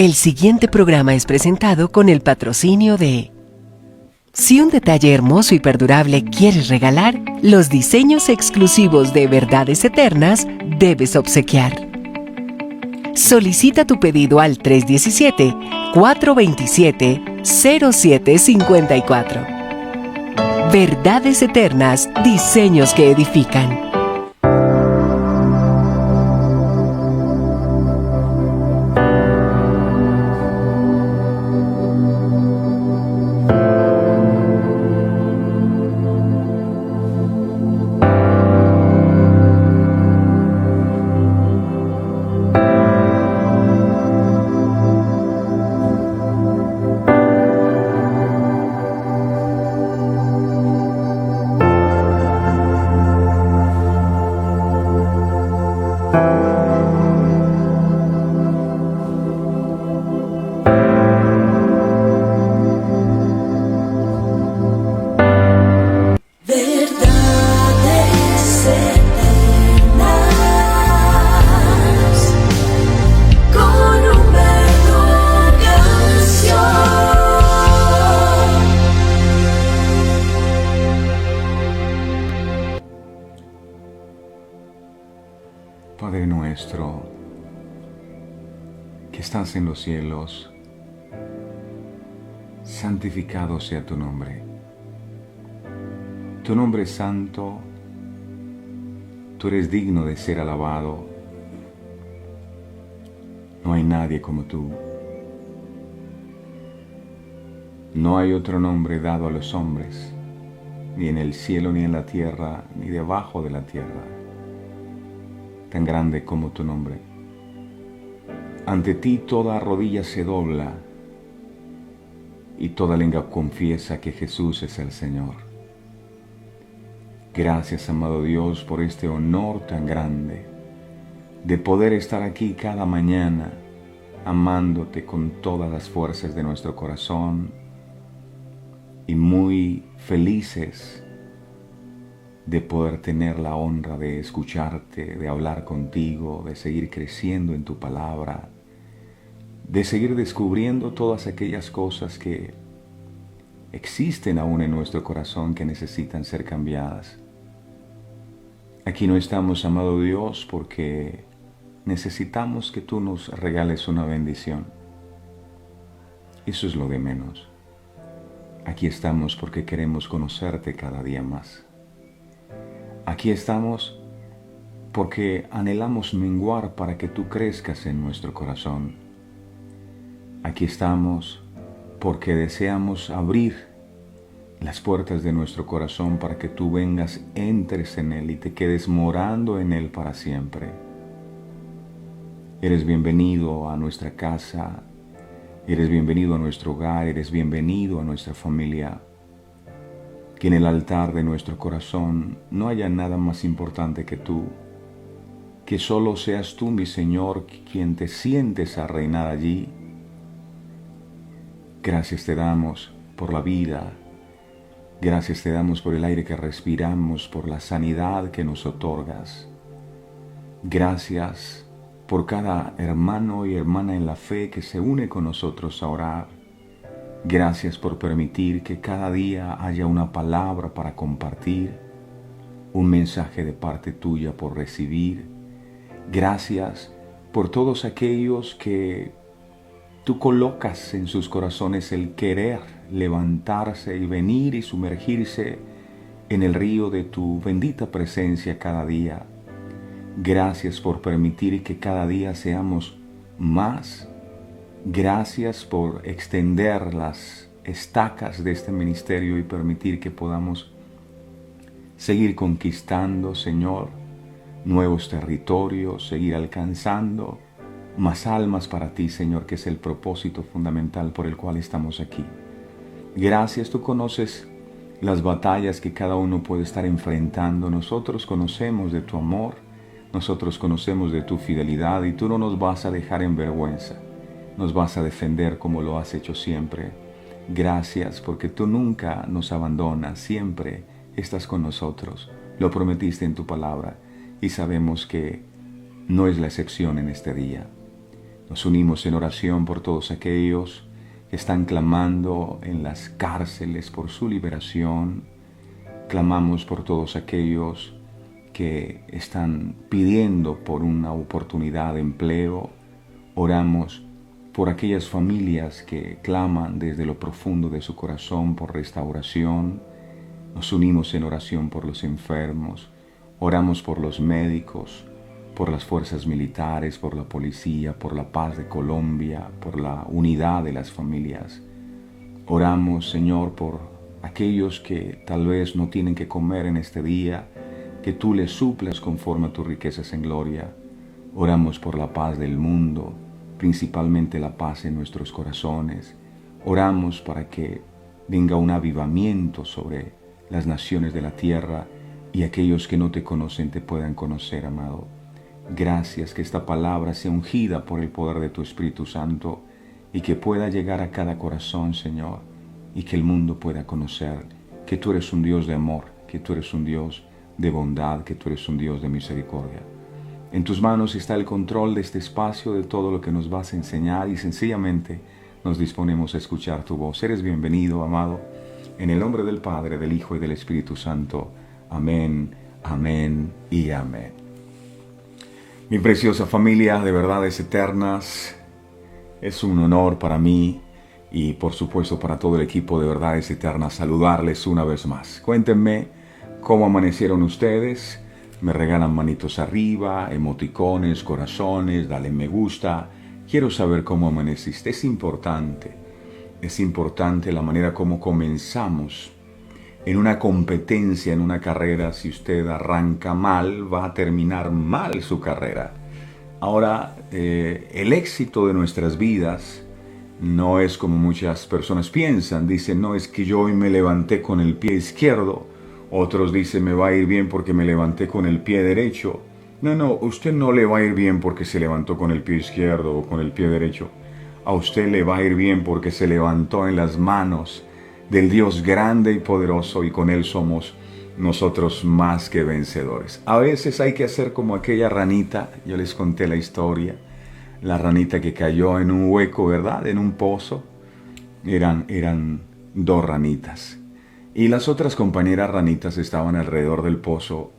El siguiente programa es presentado con el patrocinio de... Si un detalle hermoso y perdurable quieres regalar, los diseños exclusivos de Verdades Eternas debes obsequiar. Solicita tu pedido al 317-427-0754. Verdades Eternas, diseños que edifican. Padre nuestro, que estás en los cielos, santificado sea tu nombre. Tu nombre es santo, tú eres digno de ser alabado. No hay nadie como tú. No hay otro nombre dado a los hombres, ni en el cielo, ni en la tierra, ni debajo de la tierra, tan grande como tu nombre. Ante ti toda rodilla se dobla y toda lengua confiesa que Jesús es el Señor. Gracias, amado Dios, por este honor tan grande de poder estar aquí cada mañana amándote con todas las fuerzas de nuestro corazón y muy felices de poder tener la honra de escucharte, de hablar contigo, de seguir creciendo en tu palabra, de seguir descubriendo todas aquellas cosas que existen aún en nuestro corazón que necesitan ser cambiadas. Aquí no estamos, amado Dios, porque necesitamos que tú nos regales una bendición. Eso es lo de menos. Aquí estamos porque queremos conocerte cada día más. Aquí estamos porque anhelamos menguar para que tú crezcas en nuestro corazón. Aquí estamos porque deseamos abrir las puertas de nuestro corazón para que tú vengas, entres en él y te quedes morando en él para siempre. Eres bienvenido a nuestra casa, eres bienvenido a nuestro hogar, eres bienvenido a nuestra familia. Que en el altar de nuestro corazón no haya nada más importante que tú, que solo seas tú, mi Señor, quien te sientes a reinar allí. Gracias te damos por la vida, gracias te damos por el aire que respiramos, por la sanidad que nos otorgas. Gracias por cada hermano y hermana en la fe que se une con nosotros a orar. Gracias por permitir que cada día haya una palabra para compartir, un mensaje de parte tuya por recibir. Gracias por todos aquellos que tú colocas en sus corazones el querer levantarse y venir y sumergirse en el río de tu bendita presencia cada día. Gracias por permitir que cada día seamos más. Gracias por extender las estacas de este ministerio y permitir que podamos seguir conquistando, Señor, nuevos territorios, seguir alcanzando más almas para ti, Señor, que es el propósito fundamental por el cual estamos aquí. Gracias, tú conoces las batallas que cada uno puede estar enfrentando. Nosotros conocemos de tu amor, nosotros conocemos de tu fidelidad y tú no nos vas a dejar en vergüenza. Nos vas a defender como lo has hecho siempre. Gracias porque tú nunca nos abandonas, siempre estás con nosotros. Lo prometiste en tu palabra y sabemos que no es la excepción en este día. Nos unimos en oración por todos aquellos que están clamando en las cárceles por su liberación. Clamamos por todos aquellos que están pidiendo por una oportunidad de empleo. Oramos por aquellas familias que claman desde lo profundo de su corazón por restauración. Nos unimos en oración por los enfermos. Oramos por los médicos, por las fuerzas militares, por la policía, por la paz de Colombia, por la unidad de las familias. Oramos, Señor, por aquellos que tal vez no tienen que comer en este día, que tú les suplas conforme a tus riquezas en gloria. Oramos por la paz del mundo, principalmente la paz en nuestros corazones. Oramos para que venga un avivamiento sobre las naciones de la tierra y aquellos que no te conocen te puedan conocer, amado. Gracias, que esta palabra sea ungida por el poder de tu Espíritu Santo y que pueda llegar a cada corazón, Señor, y que el mundo pueda conocer que tú eres un Dios de amor, que tú eres un Dios de bondad, que tú eres un Dios de misericordia. En tus manos está el control de este espacio, de todo lo que nos vas a enseñar, y sencillamente nos disponemos a escuchar tu voz. Eres bienvenido, amado, en el nombre del Padre, del Hijo y del Espíritu Santo. Amén, amén y amén. Mi preciosa familia de verdades eternas, es un honor para mí y por supuesto para todo el equipo de verdades eternas saludarles una vez más. Cuéntenme cómo amanecieron ustedes. Me regalan manitos arriba, emoticones, corazones, dale me gusta. Quiero saber cómo amaneciste. Es importante la manera como comenzamos. En una competencia, en una carrera, si usted arranca mal, va a terminar mal su carrera. Ahora, el éxito de nuestras vidas no es como muchas personas piensan. Dicen, no, es que yo hoy me levanté con el pie izquierdo. Otros dicen, me va a ir bien porque me levanté con el pie derecho. No, usted no le va a ir bien porque se levantó con el pie izquierdo o con el pie derecho. A usted le va a ir bien porque se levantó en las manos del Dios grande y poderoso, y con Él somos nosotros más que vencedores. A veces hay que hacer como aquella ranita, yo les conté la historia, la ranita que cayó en un hueco, ¿verdad? En un pozo. Eran dos ranitas. Y las otras compañeras ranitas estaban alrededor del pozo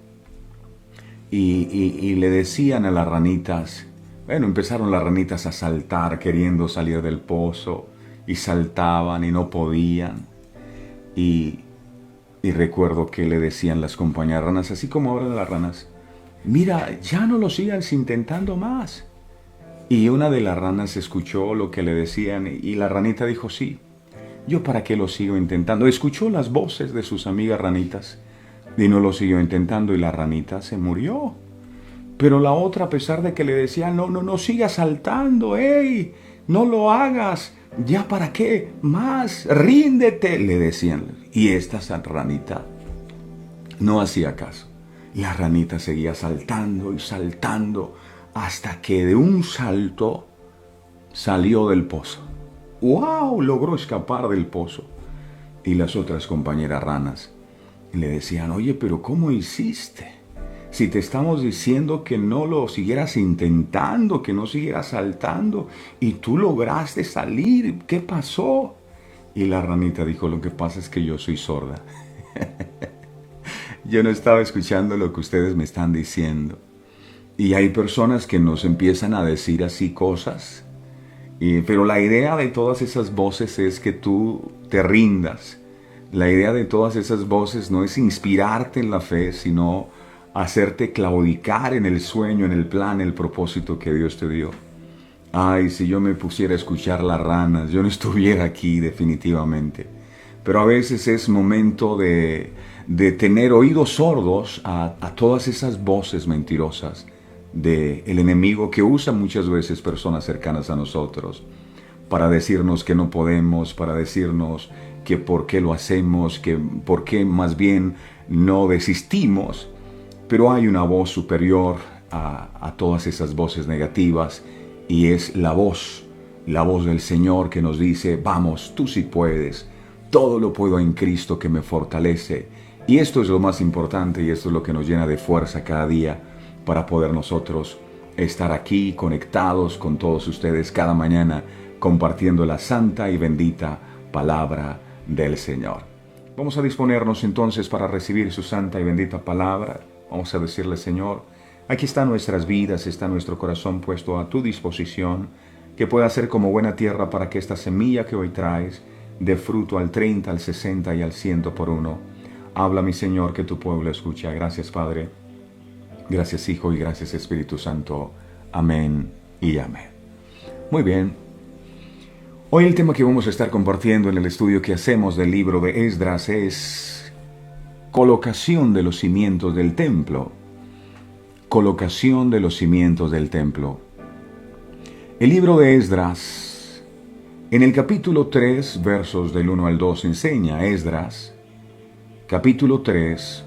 y le decían a las ranitas, bueno, empezaron las ranitas a saltar queriendo salir del pozo y saltaban y no podían. Y recuerdo que le decían las compañeras ranas, así como ahora las ranas, mira, ya no lo sigas intentando más. Y una de las ranas escuchó lo que le decían y la ranita dijo, sí, ¿yo para qué lo sigo intentando? Escuchó las voces de sus amigas ranitas y no lo siguió intentando y la ranita se murió. Pero la otra, a pesar de que le decía, no sigas saltando, ¡ey! No lo hagas, ¿ya para qué? Más, ríndete, le decían. Y esta ranita no hacía caso. La ranita seguía saltando y saltando hasta que de un salto salió del pozo. ¡Wow! Logró escapar del pozo. Y las otras compañeras ranas le decían, oye, pero ¿cómo hiciste? Si te estamos diciendo que no lo siguieras intentando, que no siguieras saltando, y tú lograste salir, ¿qué pasó? Y la ranita dijo, lo que pasa es que yo soy sorda. Yo no estaba escuchando lo que ustedes me están diciendo. Y hay personas que nos empiezan a decir así cosas, pero la idea de todas esas voces es que tú te rindas. La idea de todas esas voces no es inspirarte en la fe, sino hacerte claudicar en el sueño, en el plan, el propósito que Dios te dio. Ay, si yo me pusiera a escuchar las ranas, yo no estuviera aquí definitivamente. Pero a veces es momento de tener oídos sordos a todas esas voces mentirosas del enemigo que usa muchas veces personas cercanas a nosotros para decirnos que no podemos, para decirnos que por qué lo hacemos, que por qué más bien no desistimos. Pero hay una voz superior a todas esas voces negativas y es la voz del Señor que nos dice, vamos, tú sí puedes, todo lo puedo en Cristo que me fortalece. Y esto es lo más importante y esto es lo que nos llena de fuerza cada día para poder nosotros estar aquí conectados con todos ustedes cada mañana, compartiendo la santa y bendita palabra del Señor. Vamos a disponernos entonces para recibir su santa y bendita palabra. Vamos a decirle: Señor, aquí están nuestras vidas, está nuestro corazón puesto a tu disposición, que pueda ser como buena tierra para que esta semilla que hoy traes dé fruto al 30, al 60 y al 100 por uno. Habla, mi Señor, que tu pueblo escucha. Gracias, Padre. Gracias, Hijo, y gracias, Espíritu Santo. Amén y amén. Muy bien. Hoy el tema que vamos a estar compartiendo en el estudio que hacemos del libro de Esdras es colocación de los cimientos del templo. Colocación de los cimientos del templo. El libro de Esdras, en el capítulo 3, versos del 1 al 2, enseña. Esdras, capítulo 3,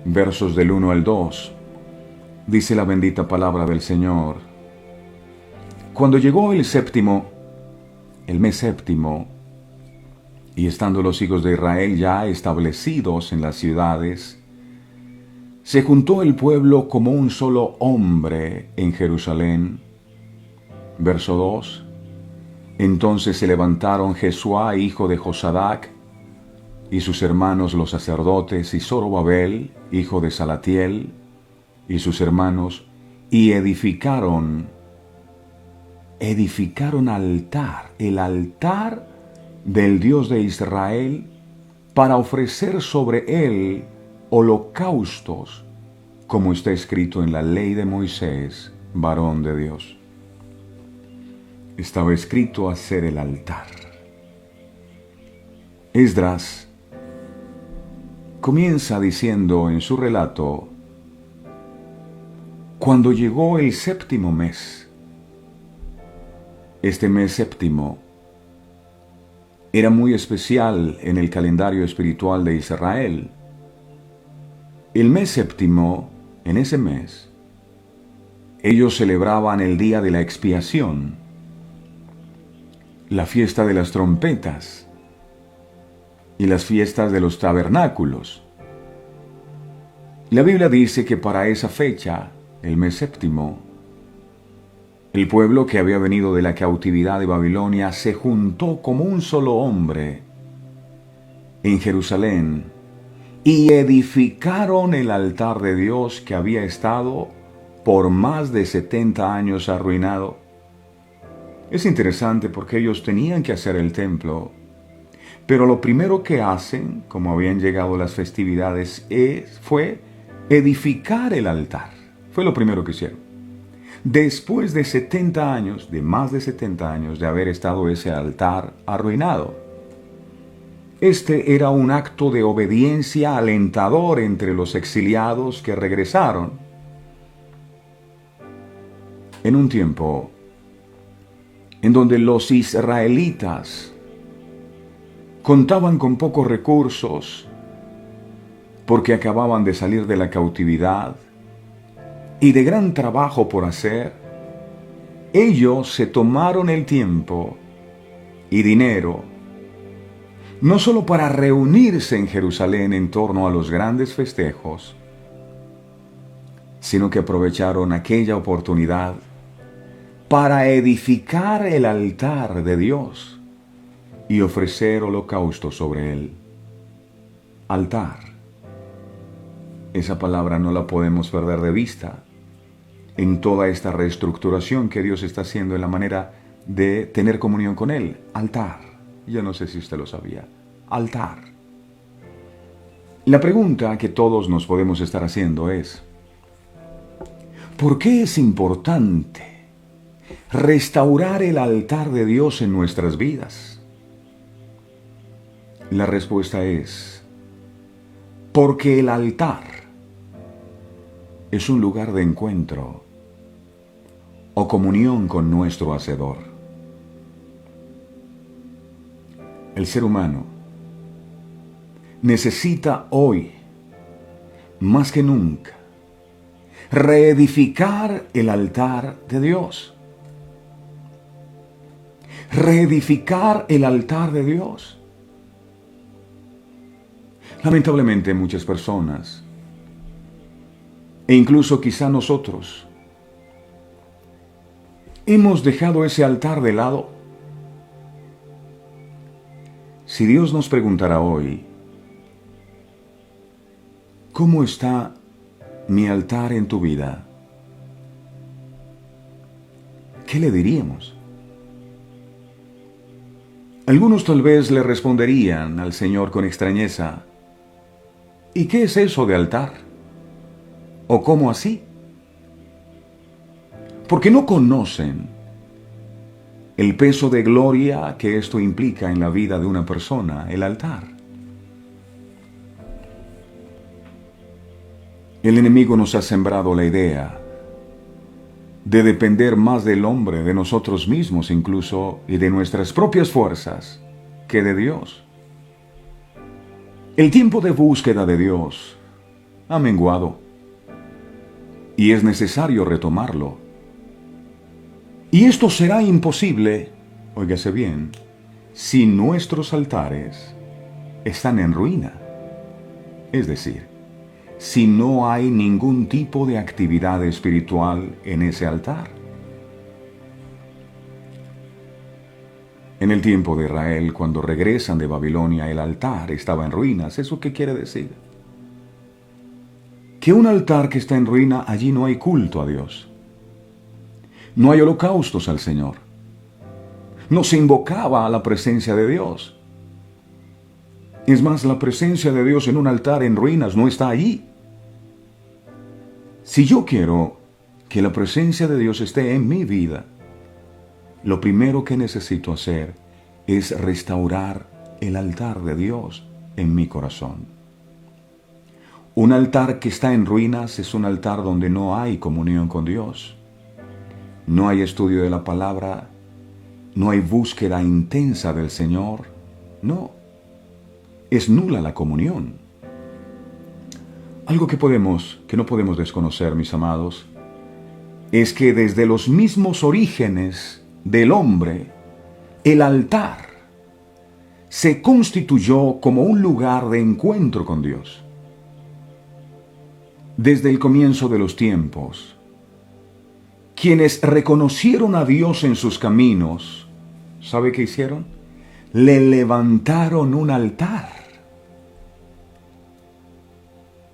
versos del 1 al 2, dice la bendita palabra del Señor: Cuando llegó el mes séptimo, y estando los hijos de Israel ya establecidos en las ciudades, se juntó el pueblo como un solo hombre en Jerusalén. Verso 2. Entonces se levantaron Jesuá, hijo de Josadac, y sus hermanos los sacerdotes, y Zorobabel, hijo de Salatiel, y sus hermanos, y edificaron altar, el altar del Dios de Israel, para ofrecer sobre él holocaustos, como está escrito en la ley de Moisés, varón de Dios. Estaba escrito hacer el altar. Esdras comienza diciendo en su relato: cuando llegó el séptimo mes. Este mes séptimo era muy especial en el calendario espiritual de Israel. El mes séptimo, en ese mes, ellos celebraban el día de la expiación, la fiesta de las trompetas y las fiestas de los tabernáculos. La Biblia dice que para esa fecha, el mes séptimo, el pueblo que había venido de la cautividad de Babilonia se juntó como un solo hombre en Jerusalén y edificaron el altar de Dios que había estado por más de 70 años arruinado. Es interesante porque ellos tenían que hacer el templo, pero lo primero que hacen, como habían llegado las festividades, fue edificar el altar. Fue lo primero que hicieron. Después de 70 años, de más de 70 años de haber estado ese altar arruinado. Este era un acto de obediencia alentador entre los exiliados que regresaron. En un tiempo en donde los israelitas contaban con pocos recursos porque acababan de salir de la cautividad y de gran trabajo por hacer, ellos se tomaron el tiempo y dinero no solo para reunirse en Jerusalén en torno a los grandes festejos, sino que aprovecharon aquella oportunidad para edificar el altar de Dios y ofrecer holocausto sobre él. Altar. Esa palabra no la podemos perder de vista en toda esta reestructuración que Dios está haciendo en la manera de tener comunión con Él. Altar. Yo no sé si usted lo sabía. Altar. La pregunta que todos nos podemos estar haciendo es: ¿por qué es importante restaurar el altar de Dios en nuestras vidas? La respuesta es: porque el altar es un lugar de encuentro o comunión con nuestro Hacedor. El ser humano necesita hoy, más que nunca, reedificar el altar de Dios. Reedificar el altar de Dios. Lamentablemente muchas personas, e incluso quizá nosotros, ¿Hemos dejado ese altar de lado? Si Dios nos preguntara hoy, ¿cómo está mi altar en tu vida? ¿Qué le diríamos? Algunos tal vez le responderían al Señor con extrañeza, ¿y qué es eso de altar? ¿O cómo así? Porque no conocen el peso de gloria que esto implica en la vida de una persona, el altar. El enemigo nos ha sembrado la idea de depender más del hombre, de nosotros mismos incluso, y de nuestras propias fuerzas, que de Dios. El tiempo de búsqueda de Dios ha menguado y es necesario retomarlo. Y esto será imposible, óigase bien, si nuestros altares están en ruina. Es decir, si no hay ningún tipo de actividad espiritual en ese altar. En el tiempo de Israel, cuando regresan de Babilonia, el altar estaba en ruinas. ¿Eso qué quiere decir? Que un altar que está en ruina, allí no hay culto a Dios. No hay holocaustos al Señor. No se invocaba a la presencia de Dios. Es más, la presencia de Dios en un altar en ruinas no está allí. Si yo quiero que la presencia de Dios esté en mi vida, lo primero que necesito hacer es restaurar el altar de Dios en mi corazón. Un altar que está en ruinas es un altar donde no hay comunión con Dios. No hay estudio de la palabra, no hay búsqueda intensa del Señor. No, es nula la comunión. Algo que no podemos desconocer, mis amados, es que desde los mismos orígenes del hombre, el altar se constituyó como un lugar de encuentro con Dios. Desde el comienzo de los tiempos, quienes reconocieron a Dios en sus caminos, ¿sabe qué hicieron? Le levantaron un altar.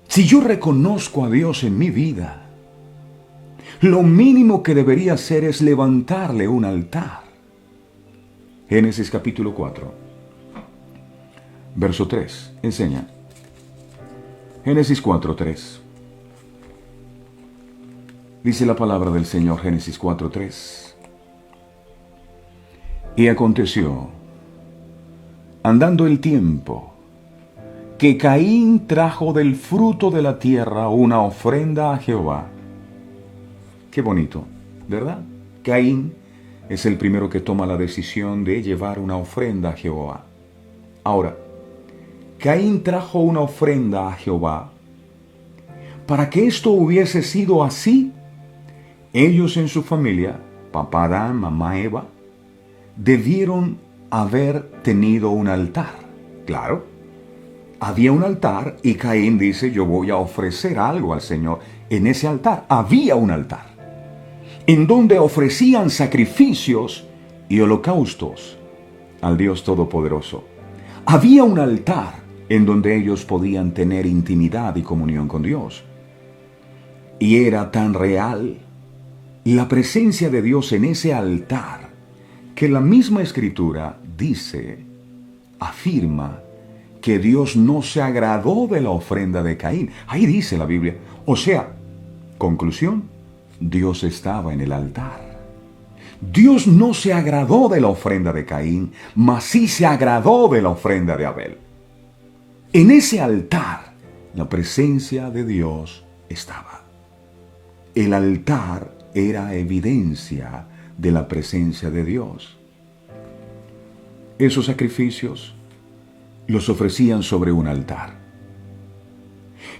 Si yo reconozco a Dios en mi vida, lo mínimo que debería hacer es levantarle un altar. Génesis capítulo 4, verso 3, enseña. Génesis 4, 3. Dice la palabra del Señor, Génesis 4:3. Y aconteció, andando el tiempo, que Caín trajo del fruto de la tierra una ofrenda a Jehová. Qué bonito, ¿verdad? Caín es el primero que toma la decisión de llevar una ofrenda a Jehová. Ahora, Caín trajo una ofrenda a Jehová. Para que esto hubiese sido así, ellos en su familia, papá Adán, mamá Eva, debieron haber tenido un altar. Claro, había un altar y Caín dice, yo voy a ofrecer algo al Señor. En ese altar había un altar, en donde ofrecían sacrificios y holocaustos al Dios Todopoderoso. Había un altar en donde ellos podían tener intimidad y comunión con Dios. Y era tan real la presencia de Dios en ese altar que la misma Escritura dice, afirma, que Dios no se agradó de la ofrenda de Caín. Ahí dice la Biblia. O sea, conclusión, Dios estaba en el altar. Dios no se agradó de la ofrenda de Caín, mas sí se agradó de la ofrenda de Abel. En ese altar, la presencia de Dios estaba. El altar era evidencia de la presencia de Dios. Esos sacrificios los ofrecían sobre un altar.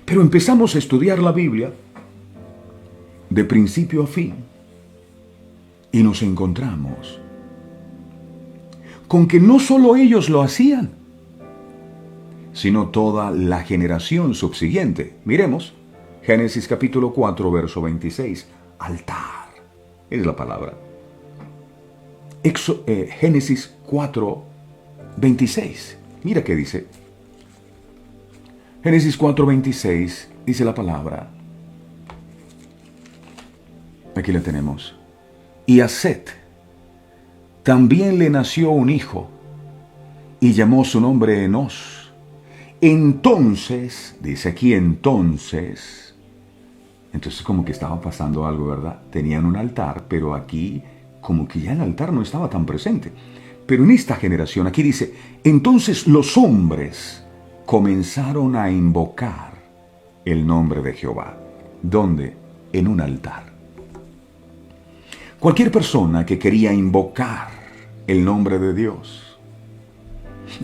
Pero empezamos a estudiar la Biblia de principio a fin y nos encontramos con que no solo ellos lo hacían, sino toda la generación subsiguiente. Miremos Génesis capítulo 4, verso 26. Altar es la palabra. Génesis 4:26. Mira qué dice. Génesis 4:26 dice la palabra. Aquí la tenemos. Y a Set también le nació un hijo, y llamó su nombre Enos. Entonces, dice aquí entonces como que estaba pasando algo, ¿verdad? Tenían un altar, pero aquí como que ya el altar no estaba tan presente. Pero en esta generación, aquí dice, entonces los hombres comenzaron a invocar el nombre de Jehová. ¿Dónde? En un altar. Cualquier persona que quería invocar el nombre de Dios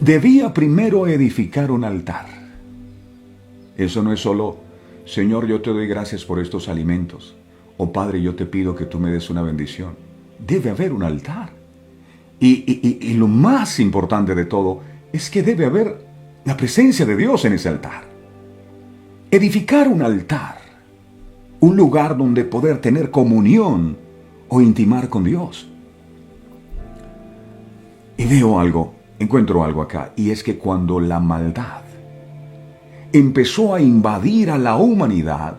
debía primero edificar un altar. Eso no es solo, Señor, yo te doy gracias por estos alimentos, o Padre, yo te pido que tú me des una bendición. Debe haber un altar. Y lo más importante de todo es que debe haber la presencia de Dios en ese altar. Edificar un altar, un lugar donde poder tener comunión o intimar con Dios. Y encuentro algo acá, y es que cuando la maldad empezó a invadir a la humanidad,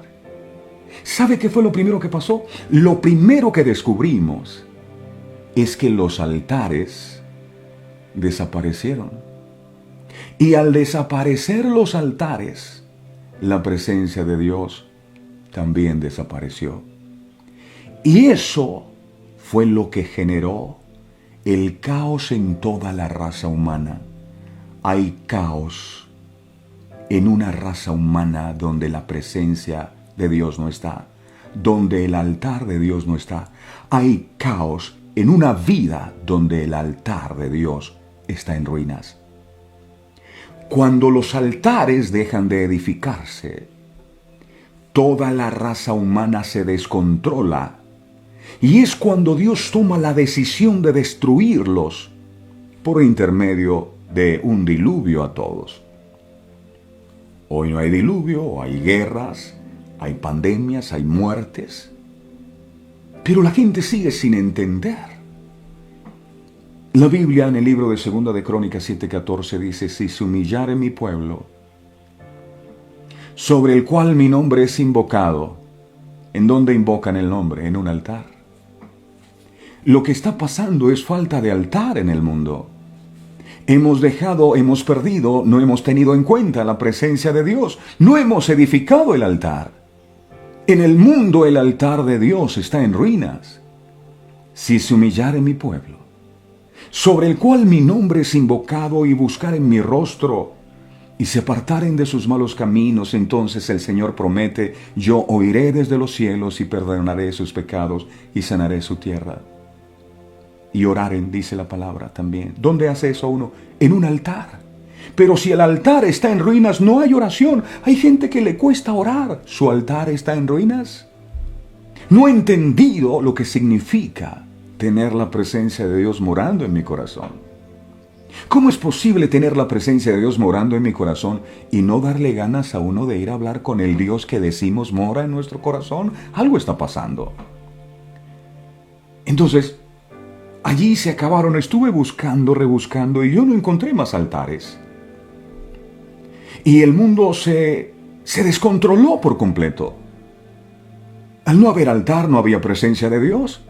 ¿sabe qué fue lo primero que pasó? Lo primero que descubrimos es que los altares desaparecieron. Y al desaparecer los altares, la presencia de Dios también desapareció. Y eso fue lo que generó el caos en toda la raza humana. Hay caos en una raza humana donde la presencia de Dios no está, donde el altar de Dios no está. Hay caos en una vida donde el altar de Dios está en ruinas. Cuando los altares dejan de edificarse, toda la raza humana se descontrola. Y es cuando Dios toma la decisión de destruirlos por intermedio de un diluvio a todos. Hoy no hay diluvio, hay guerras, hay pandemias, hay muertes. Pero la gente sigue sin entender. La Biblia en el libro de 2 de Crónicas 7:14 dice, si se humillare mi pueblo, sobre el cual mi nombre es invocado. ¿En dónde invocan el nombre? En un altar. Lo que está pasando es falta de altar en el mundo. Hemos perdido, no hemos tenido en cuenta la presencia de Dios. No hemos edificado el altar. En el mundo el altar de Dios está en ruinas. Si se humillare mi pueblo, sobre el cual mi nombre es invocado, y buscaren mi rostro, y se apartaren de sus malos caminos, entonces el Señor promete, yo oiré desde los cielos y perdonaré sus pecados y sanaré su tierra. Y oraren, dice la palabra también. ¿Dónde hace eso uno? En un altar. Pero si el altar está en ruinas, no hay oración. Hay gente que le cuesta orar. ¿Su altar está en ruinas? No he entendido lo que significa tener la presencia de Dios morando en mi corazón. ¿Cómo es posible tener la presencia de Dios morando en mi corazón y no darle ganas a uno de ir a hablar con el Dios que decimos mora en nuestro corazón? Algo está pasando. Entonces, allí se acabaron. Estuve buscando, rebuscando, y yo no encontré más altares. Y el mundo se descontroló por completo. Al no haber altar, no había presencia de Dios.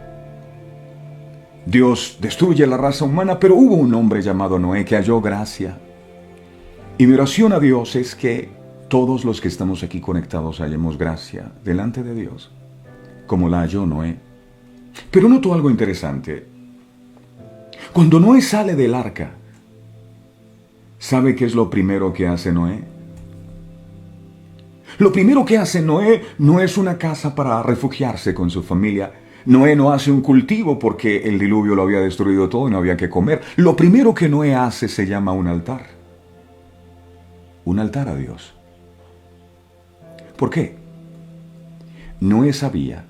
Dios destruye la raza humana, pero hubo un hombre llamado Noé que halló gracia. Y mi oración a Dios es que todos los que estamos aquí conectados hallemos gracia delante de Dios, como la halló Noé. Pero noto algo interesante. Cuando Noé sale del arca, ¿sabe qué es lo primero que hace Noé? Lo primero que hace Noé no es una casa para refugiarse con su familia. Noé no hace un cultivo porque el diluvio lo había destruido todo y no había que comer. Lo primero que Noé hace se llama un altar. Un altar a Dios. ¿Por qué? Noé sabía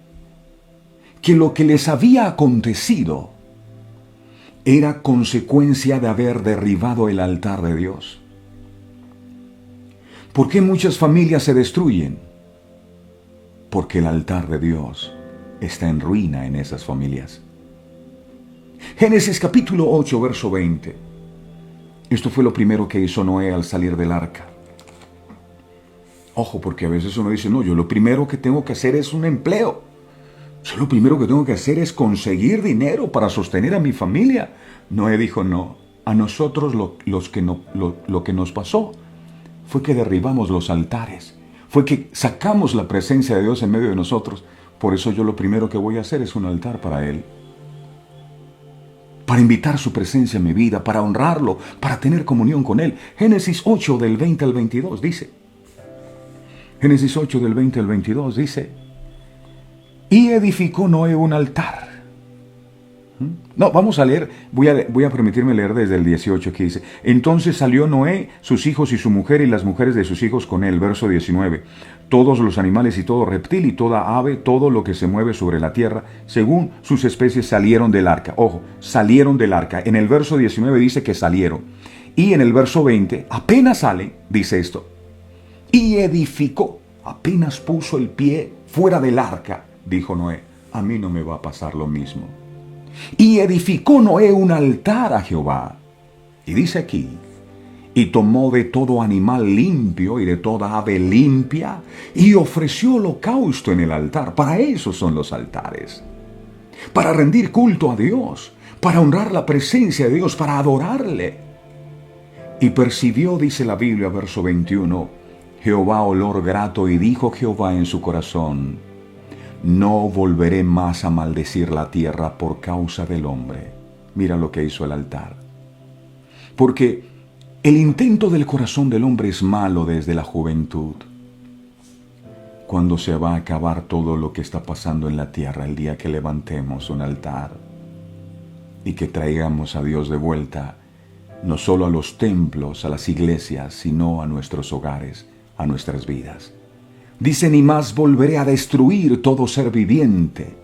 que lo que les había acontecido era consecuencia de haber derribado el altar de Dios. ¿Por qué muchas familias se destruyen? Porque el altar de Dios está en ruina en esas familias. Génesis capítulo 8, verso 20. Esto fue lo primero que hizo Noé al salir del arca. Ojo, porque a veces uno dice, no, yo lo primero que tengo que hacer es un empleo. Yo lo primero que tengo que hacer es conseguir dinero para sostener a mi familia. Noé dijo, no, a nosotros lo que nos pasó fue que derribamos los altares, fue que sacamos la presencia de Dios en medio de nosotros. Por eso yo lo primero que voy a hacer es un altar para Él. Para invitar su presencia en mi vida, para honrarlo, para tener comunión con Él. Génesis 8 del 20 al 22 dice. Génesis 8 del 20 al 22 dice. Y edificó Noé un altar. No, vamos a leer, voy a permitirme leer desde el 18 que dice, entonces salió Noé, sus hijos y su mujer y las mujeres de sus hijos con él, verso 19, todos los animales y todo reptil y toda ave, todo lo que se mueve sobre la tierra, según sus especies salieron del arca. Ojo, salieron del arca. En el verso 19 dice que salieron. Y en el verso 20, apenas sale, dice esto, y edificó, apenas puso el pie fuera del arca, dijo Noé, a mí no me va a pasar lo mismo. Y edificó Noé un altar a Jehová. Y dice aquí, y tomó de todo animal limpio y de toda ave limpia, y ofreció holocausto en el altar. Para eso son los altares. Para rendir culto a Dios, para honrar la presencia de Dios, para adorarle. Y percibió, dice la Biblia, verso 21, Jehová olor grato, y dijo Jehová en su corazón, no volveré más a maldecir la tierra por causa del hombre. Mira lo que hizo el altar. Porque el intento del corazón del hombre es malo desde la juventud. ¿Cuándo se va a acabar todo lo que está pasando en la tierra el día que levantemos un altar y que traigamos a Dios de vuelta, no solo a los templos, a las iglesias, sino a nuestros hogares, a nuestras vidas? Dice, ni más volveré a destruir todo ser viviente,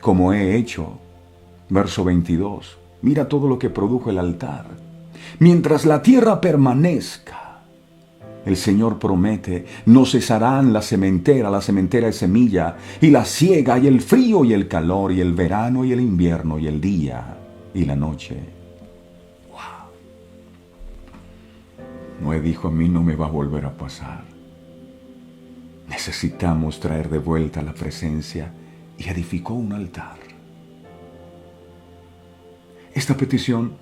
como he hecho. Verso 22. Mira todo lo que produjo el altar. Mientras la tierra permanezca, el Señor promete, no cesarán la sementera es semilla, y la siega, y el frío, y el calor, y el verano, y el invierno, y el día, y la noche. ¡Wow! Noé dijo, a mí no me va a volver a pasar. Necesitamos traer de vuelta la presencia, y edificó un altar. Esta petición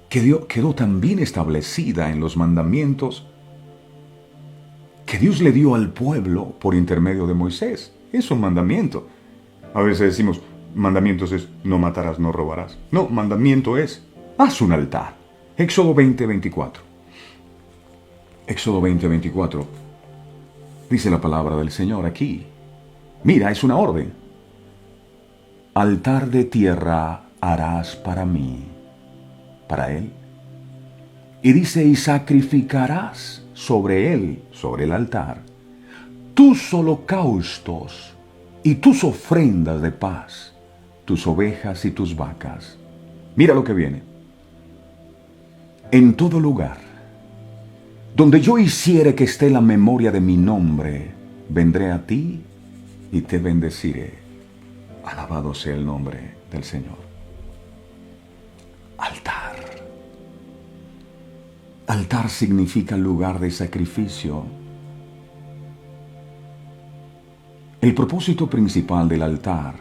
quedó tan bien establecida en los mandamientos que Dios le dio al pueblo por intermedio de Moisés. Es un mandamiento. A veces decimos, mandamientos es no matarás, no robarás. No, mandamiento es, haz un altar. Éxodo 20:24. Éxodo 20:24. Dice la palabra del Señor aquí. Mira, es una orden. Altar de tierra harás para mí, para Él. Y dice, y sacrificarás sobre Él, sobre el altar, tus holocaustos y tus ofrendas de paz, tus ovejas y tus vacas. Mira lo que viene. En todo lugar donde yo hiciere que esté la memoria de mi nombre, vendré a ti y te bendeciré. Alabado sea el nombre del Señor. Altar. Altar significa lugar de sacrificio. El propósito principal del altar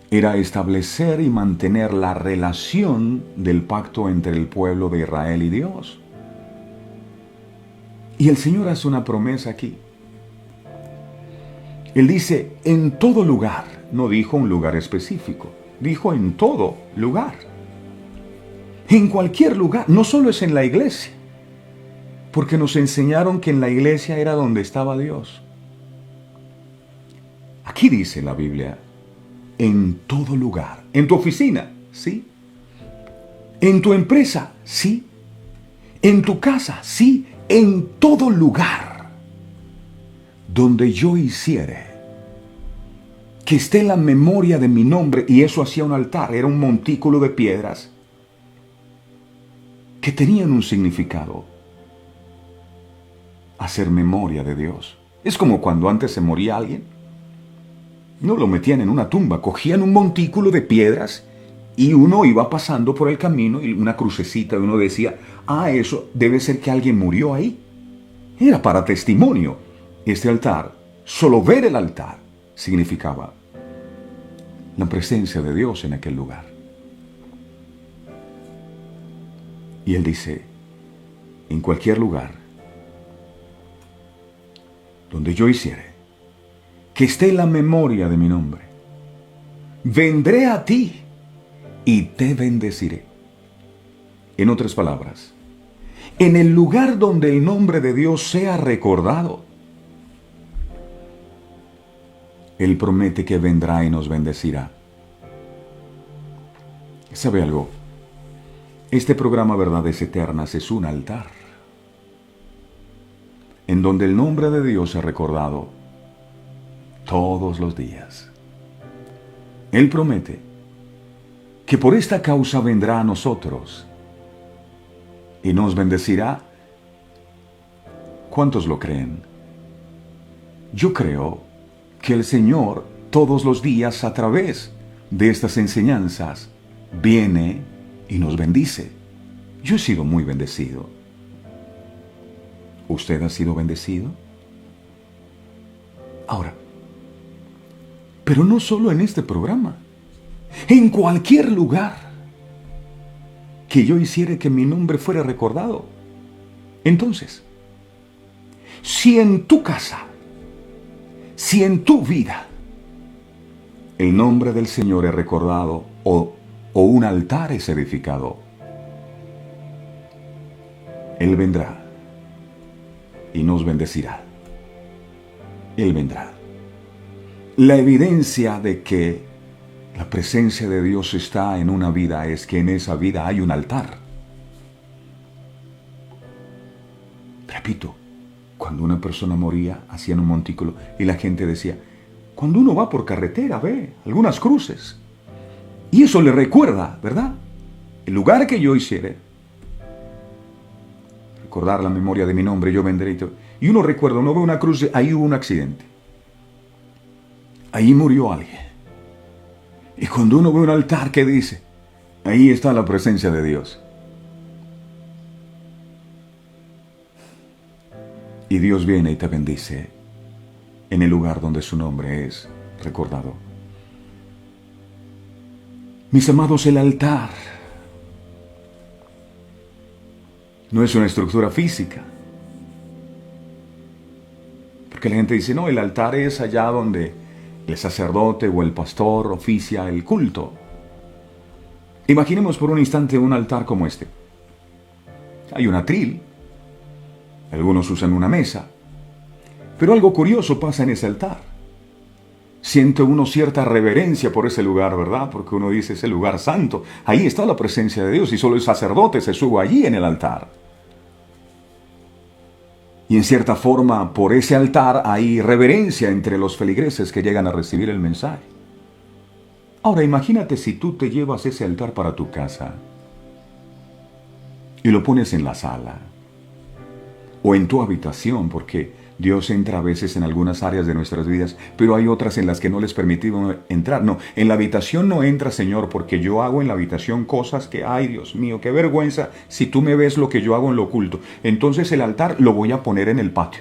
era establecer y mantener la relación del pacto entre el pueblo de Israel y Dios. Y el Señor hace una promesa aquí. Él dice, en todo lugar. No dijo un lugar específico. Dijo en todo lugar. En cualquier lugar. No solo es en la iglesia. Porque nos enseñaron que en la iglesia era donde estaba Dios. Aquí dice la Biblia, en todo lugar. En tu oficina, sí. En tu empresa, sí. En tu casa, sí. En todo lugar donde yo hiciere que esté la memoria de mi nombre, y eso hacía un altar, era un montículo de piedras que tenían un significado, hacer memoria de Dios. Es como cuando antes se moría alguien, no lo metían en una tumba, cogían un montículo de piedras Y uno iba pasando por el camino y una crucecita, y uno decía, eso debe ser que alguien murió ahí. Era para testimonio. Este altar, solo ver el altar, significaba la presencia de Dios en aquel lugar. Y él dice, en cualquier lugar donde yo hiciere que esté la memoria de mi nombre, vendré a ti y te bendeciré. En otras palabras, en el lugar donde el nombre de Dios sea recordado, Él promete que vendrá y nos bendecirá. ¿Sabe algo? Este programa Verdades Eternas es un altar en donde el nombre de Dios es recordado todos los días. Él promete que por esta causa vendrá a nosotros y nos bendecirá. ¿Cuántos lo creen? Yo creo que el Señor todos los días a través de estas enseñanzas viene y nos bendice. Yo he sido muy bendecido. ¿Usted ha sido bendecido? Ahora, pero no solo en este programa. En cualquier lugar que yo hiciera que mi nombre fuera recordado. Entonces, si en tu casa, si en tu vida, el nombre del Señor es recordado o un altar es edificado, Él vendrá y nos bendecirá. Él vendrá. La evidencia de que la presencia de Dios está en una vida es que en esa vida hay un altar. Repito, cuando una persona moría, hacían un montículo y la gente decía, cuando uno va por carretera, ve algunas cruces. Y eso le recuerda, ¿verdad? El lugar que yo hiciere, recordar la memoria de mi nombre, yo vendré. Y uno recuerda, uno ve una cruz, ahí hubo un accidente. Ahí murió alguien. Y cuando uno ve un altar, ¿qué dice? Ahí está la presencia de Dios. Y Dios viene y te bendice en el lugar donde su nombre es recordado. Mis amados, el altar no es una estructura física. Porque la gente dice, no, el altar es allá donde el sacerdote o el pastor oficia el culto. Imaginemos por un instante un altar como este. Hay un atril, algunos usan una mesa, pero algo curioso pasa en ese altar. Siente uno cierta reverencia por ese lugar, ¿verdad? Porque uno dice, es el lugar santo, ahí está la presencia de Dios y solo el sacerdote se sube allí en el altar. Y en cierta forma, por ese altar hay reverencia entre los feligreses que llegan a recibir el mensaje. Ahora, imagínate si tú te llevas ese altar para tu casa y lo pones en la sala o en tu habitación, porque Dios entra a veces en algunas áreas de nuestras vidas, pero hay otras en las que no les permitimos entrar. No, en la habitación no entra, Señor, porque yo hago en la habitación cosas que, ay Dios mío, qué vergüenza si tú me ves lo que yo hago en lo oculto. Entonces el altar lo voy a poner en el patio.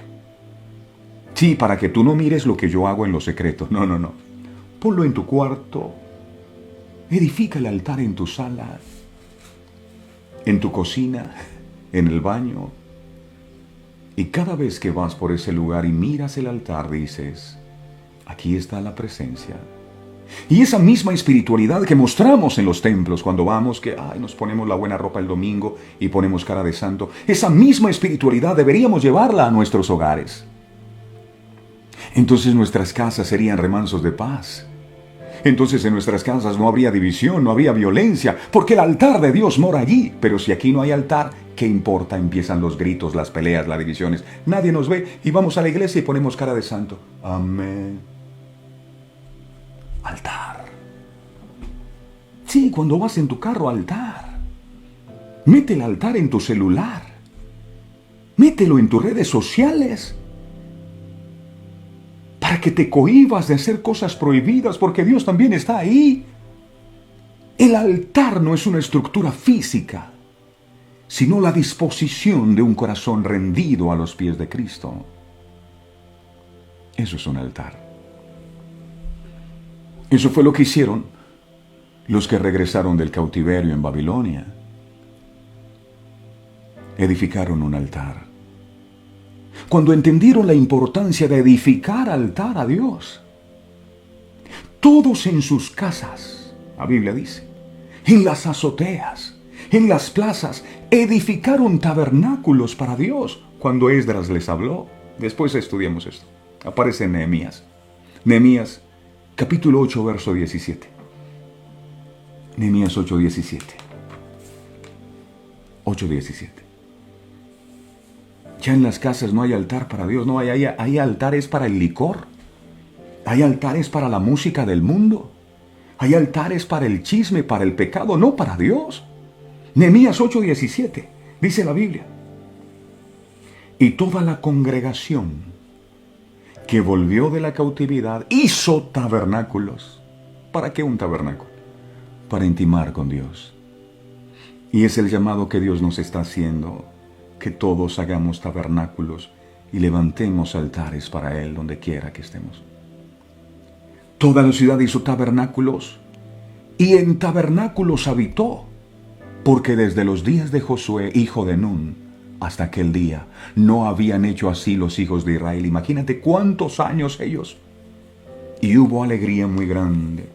Sí, para que tú no mires lo que yo hago en lo secreto. No, no, no. Ponlo en tu cuarto. Edifica el altar en tu sala, en tu cocina, en el baño. Y cada vez que vas por ese lugar y miras el altar, dices, aquí está la presencia. Y esa misma espiritualidad que mostramos en los templos cuando vamos, que nos ponemos la buena ropa el domingo y ponemos cara de santo, esa misma espiritualidad deberíamos llevarla a nuestros hogares. Entonces nuestras casas serían remansos de paz. Entonces en nuestras casas no habría división, no habría violencia, porque el altar de Dios mora allí. Pero si aquí no hay altar, ¿qué importa? Empiezan los gritos, las peleas, las divisiones. Nadie nos ve y vamos a la iglesia y ponemos cara de santo. Amén. Altar. Sí, cuando vas en tu carro, altar. Mete el altar en tu celular. Mételo en tus redes sociales. Para que te cohibas de hacer cosas prohibidas, porque Dios también está ahí. El altar no es una estructura física, sino la disposición de un corazón rendido a los pies de Cristo. Eso es un altar. Eso fue lo que hicieron los que regresaron del cautiverio en Babilonia. Edificaron un altar. Cuando entendieron la importancia de edificar altar a Dios, todos en sus casas, la Biblia dice, en las azoteas, en las plazas, edificaron tabernáculos para Dios. Cuando Esdras les habló, después estudiamos esto, aparece en Nehemías. Nehemías, capítulo 8, verso 17. Nehemías 8:17. 8:17. Ya en las casas no hay altar para Dios, no hay altares para el licor, hay altares para la música del mundo, hay altares para el chisme, para el pecado, no para Dios. Nehemías 8:17, dice la Biblia. Y toda la congregación que volvió de la cautividad hizo tabernáculos. ¿Para qué un tabernáculo? Para intimar con Dios. Y es el llamado que Dios nos está haciendo, que todos hagamos tabernáculos y levantemos altares para Él donde quiera que estemos. Toda la ciudad hizo tabernáculos y en tabernáculos habitó, porque desde los días de Josué, hijo de Nun, hasta aquel día, no habían hecho así los hijos de Israel. Imagínate cuántos años ellos. Y hubo alegría muy grande.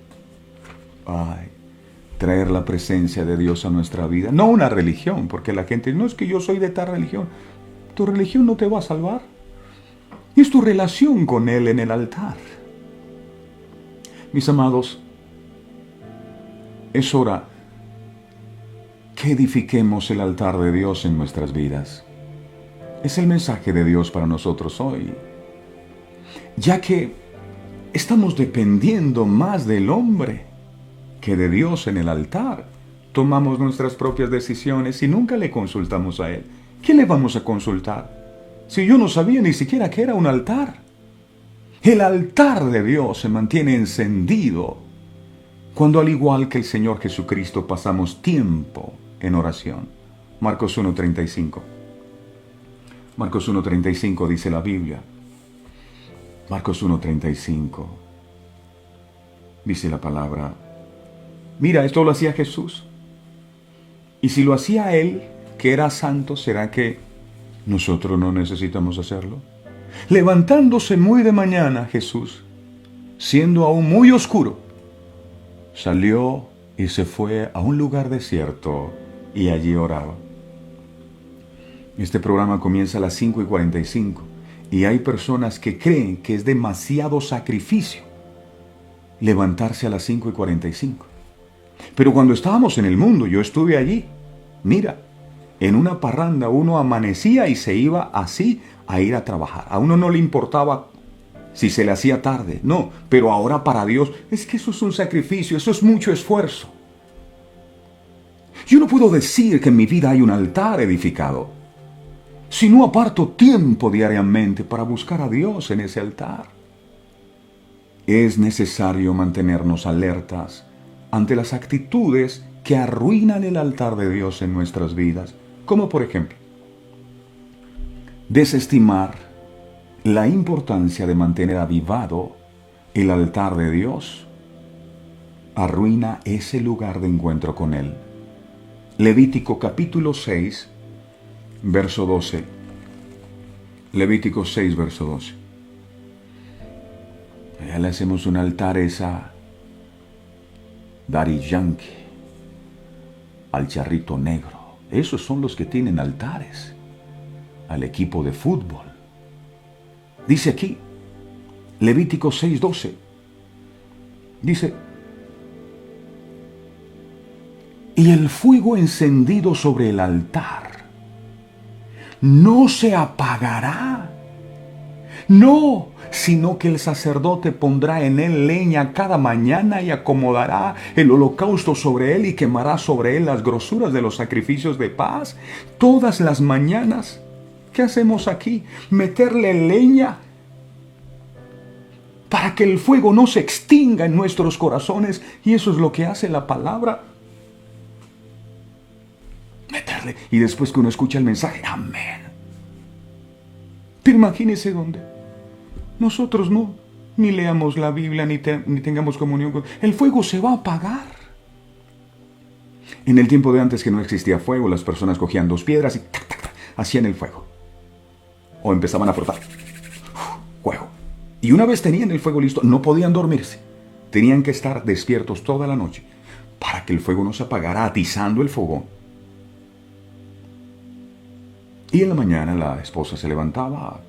Ay, traer la presencia de Dios a nuestra vida. No una religión, porque la gente, no es que yo soy de tal religión. Tu religión no te va a salvar. Es tu relación con Él en el altar. Mis amados, es hora que edifiquemos el altar de Dios en nuestras vidas. Es el mensaje de Dios para nosotros hoy. Ya que estamos dependiendo más del hombre que de Dios en el altar. Tomamos nuestras propias decisiones y nunca le consultamos a Él. ¿Qué le vamos a consultar? Si yo no sabía ni siquiera que era un altar. El altar de Dios se mantiene encendido cuando, al igual que el Señor Jesucristo, pasamos tiempo en oración. Marcos 1:35. Marcos 1:35 dice la Biblia. Marcos 1:35 dice la palabra. Mira, esto lo hacía Jesús. Y si lo hacía Él, que era santo, ¿será que nosotros no necesitamos hacerlo? Levantándose muy de mañana, Jesús, siendo aún muy oscuro, salió y se fue a un lugar desierto y allí oraba. Este programa comienza a las 5:45 y hay personas que creen que es demasiado sacrificio levantarse a las 5:45. Pero cuando estábamos en el mundo, yo estuve allí. Mira, en una parranda uno amanecía y se iba así a ir a trabajar. A uno no le importaba si se le hacía tarde, no. Pero ahora para Dios, es que eso es un sacrificio, eso es mucho esfuerzo. Yo no puedo decir que en mi vida hay un altar edificado si no aparto tiempo diariamente para buscar a Dios en ese altar. Es necesario mantenernos alertas ante las actitudes que arruinan el altar de Dios en nuestras vidas, como por ejemplo, desestimar la importancia de mantener avivado el altar de Dios, arruina ese lugar de encuentro con Él. Levítico capítulo 6, verso 12. Levítico 6, verso 12. Allá le hacemos un altar esa Daddy Yankee, al Charrito Negro. Esos son los que tienen altares. Al equipo de fútbol. Dice aquí, Levítico 6:12. Dice, y el fuego encendido sobre el altar no se apagará. No, sino que el sacerdote pondrá en él leña cada mañana y acomodará el holocausto sobre él y quemará sobre él las grosuras de los sacrificios de paz. Todas las mañanas, ¿qué hacemos aquí? Meterle leña para que el fuego no se extinga en nuestros corazones. Y eso es lo que hace la palabra darle. Y después que uno escucha el mensaje, amén. Pero imagínese dónde. Nosotros ni leamos la Biblia, ni tengamos comunión con... El fuego se va a apagar. En el tiempo de antes que no existía fuego, las personas cogían 2 piedras y hacían el fuego. O empezaban a frotar. Fuego. Y una vez tenían el fuego listo, no podían dormirse. Tenían que estar despiertos toda la noche para que el fuego no se apagara, atizando el fogón. Y en la mañana la esposa se levantaba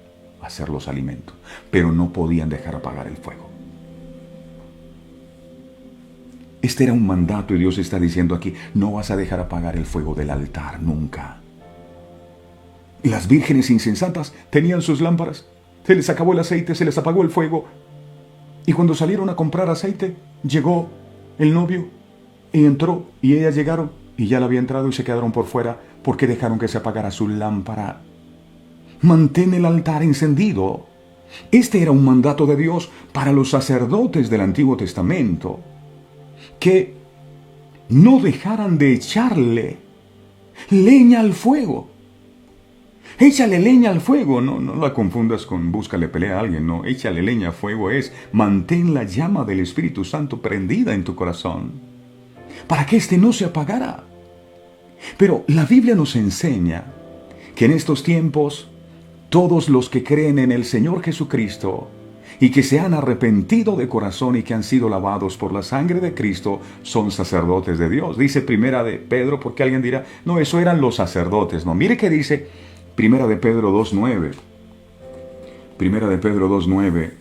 a hacer los alimentos, pero no podían dejar apagar el fuego. Este era un mandato y Dios está diciendo aquí, no vas a dejar apagar el fuego del altar nunca. Las vírgenes insensatas tenían sus lámparas, se les acabó el aceite, se les apagó el fuego. Y cuando salieron a comprar aceite, llegó el novio y entró y ellas llegaron y ya le había entrado y se quedaron por fuera porque dejaron que se apagara su lámpara. Mantén el altar encendido. Este era un mandato de Dios para los sacerdotes del Antiguo Testamento, que no dejaran de echarle leña al fuego. Échale leña al fuego, no la confundas con búscale pelea a alguien, no, échale leña al fuego es mantén la llama del Espíritu Santo prendida en tu corazón, para que éste no se apagara. Pero la Biblia nos enseña que en estos tiempos, todos los que creen en el Señor Jesucristo y que se han arrepentido de corazón y que han sido lavados por la sangre de Cristo, son sacerdotes de Dios. Dice Primera de Pedro, porque alguien dirá, no, eso eran los sacerdotes. No, mire que dice Primera de Pedro 2:9. Primera de Pedro 2:9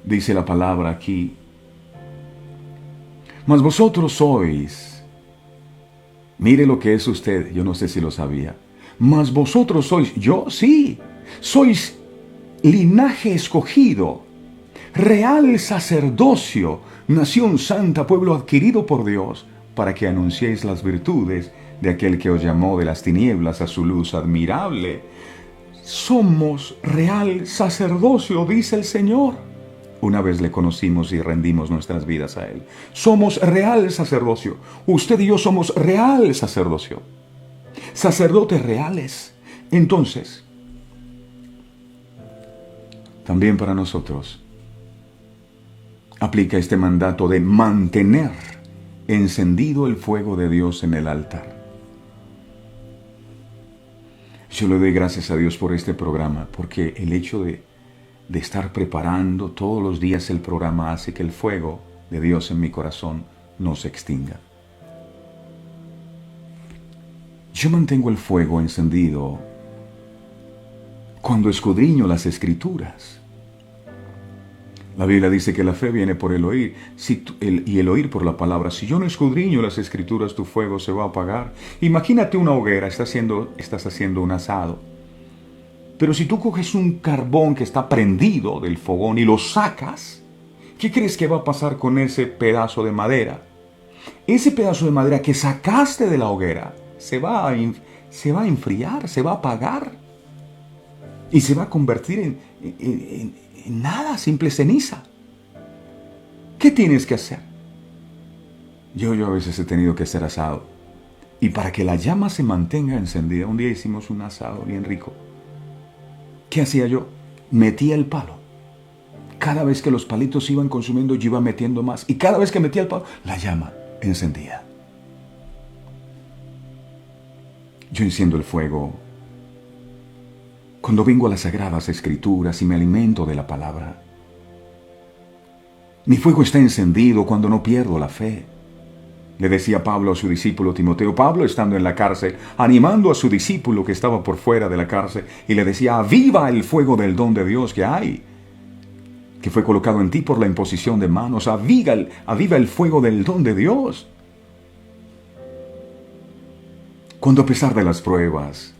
dice la palabra aquí. Mas vosotros sois, mire lo que es usted, yo no sé si lo sabía. Mas vosotros sois, yo sí, sois linaje escogido, real sacerdocio, nación santa, pueblo adquirido por Dios, para que anunciéis las virtudes de aquel que os llamó de las tinieblas a su luz admirable. Somos real sacerdocio, dice el Señor. Una vez le conocimos y rendimos nuestras vidas a Él. Somos real sacerdocio. Usted y yo somos real sacerdocio. Sacerdotes reales. Entonces, también para nosotros aplica este mandato de mantener encendido el fuego de Dios en el altar. Yo le doy gracias a Dios por este programa, porque el hecho de estar preparando todos los días el programa hace que el fuego de Dios en mi corazón no se extinga. Yo mantengo el fuego encendido cuando escudriño las Escrituras. La Biblia dice que la fe viene por el oír y el oír por la palabra. Si yo no escudriño las Escrituras, tu fuego se va a apagar. Imagínate una hoguera, estás haciendo un asado. Pero si tú coges un carbón que está prendido del fogón y lo sacas, ¿qué crees que va a pasar con ese pedazo de madera? Ese pedazo de madera que sacaste de la hoguera se va a enfriar, se va a apagar y se va a convertir en nada, simple ceniza. ¿Qué tienes que hacer? Yo a veces he tenido que hacer asado. Y para que la llama se mantenga encendida, un día hicimos un asado bien rico. ¿Qué hacía yo? Metía el palo. Cada vez que los palitos iban consumiendo, yo iba metiendo más. Y cada vez que metía el palo, la llama encendía. Yo enciendo el fuego cuando vengo a las Sagradas Escrituras y me alimento de la palabra. Mi fuego está encendido cuando no pierdo la fe. Le decía Pablo a su discípulo Timoteo, Pablo estando en la cárcel, animando a su discípulo que estaba por fuera de la cárcel, y le decía, aviva el fuego del don de Dios que hay, que fue colocado en ti por la imposición de manos. Aviva el fuego del don de Dios. Cuando a pesar de las pruebas,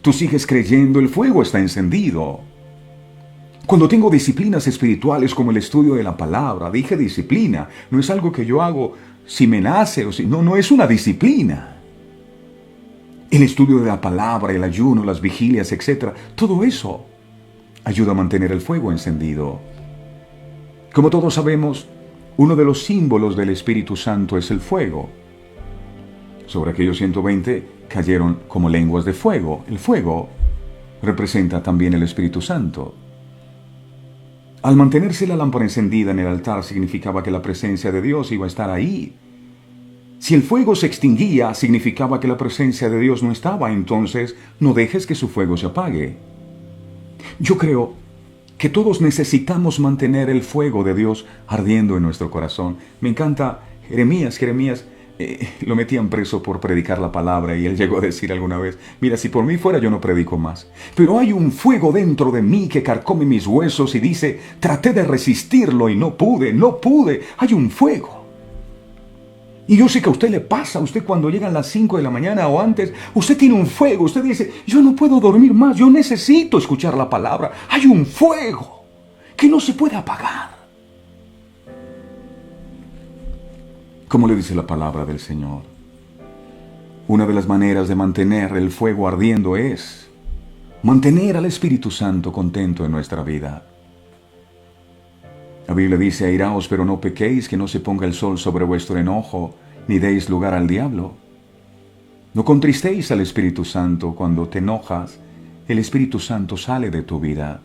tú sigues creyendo, el fuego está encendido. Cuando tengo disciplinas espirituales como el estudio de la palabra, dije disciplina, no es algo que yo hago si me nace o si no es una disciplina. El estudio de la palabra, el ayuno, las vigilias, etc. Todo eso ayuda a mantener el fuego encendido. Como todos sabemos, uno de los símbolos del Espíritu Santo es el fuego. Sobre aquellos 120 cayeron como lenguas de fuego. El fuego representa también el Espíritu Santo. Al mantenerse la lámpara encendida en el altar significaba que la presencia de Dios iba a estar ahí. Si el fuego se extinguía, significaba que la presencia de Dios no estaba. Entonces, no dejes que su fuego se apague. Yo creo que todos necesitamos mantener el fuego de Dios ardiendo en nuestro corazón. Me encanta Jeremías. Lo metían preso por predicar la palabra y él llegó a decir alguna vez: mira, si por mí fuera yo no predico más, pero hay un fuego dentro de mí que carcome mis huesos, y dice: traté de resistirlo y no pude, hay un fuego. Y yo sé que a usted le pasa, usted cuando llegan las 5 de la mañana o antes, usted tiene un fuego, usted dice: yo no puedo dormir más, yo necesito escuchar la palabra. Hay un fuego que no se puede apagar. Como le dice la palabra del Señor, una de las maneras de mantener el fuego ardiendo es mantener al Espíritu Santo contento en nuestra vida. La Biblia dice: airaos, pero no pequéis, que no se ponga el sol sobre vuestro enojo, ni deis lugar al diablo. No contristéis al Espíritu Santo. Cuando te enojas, el Espíritu Santo sale de tu vida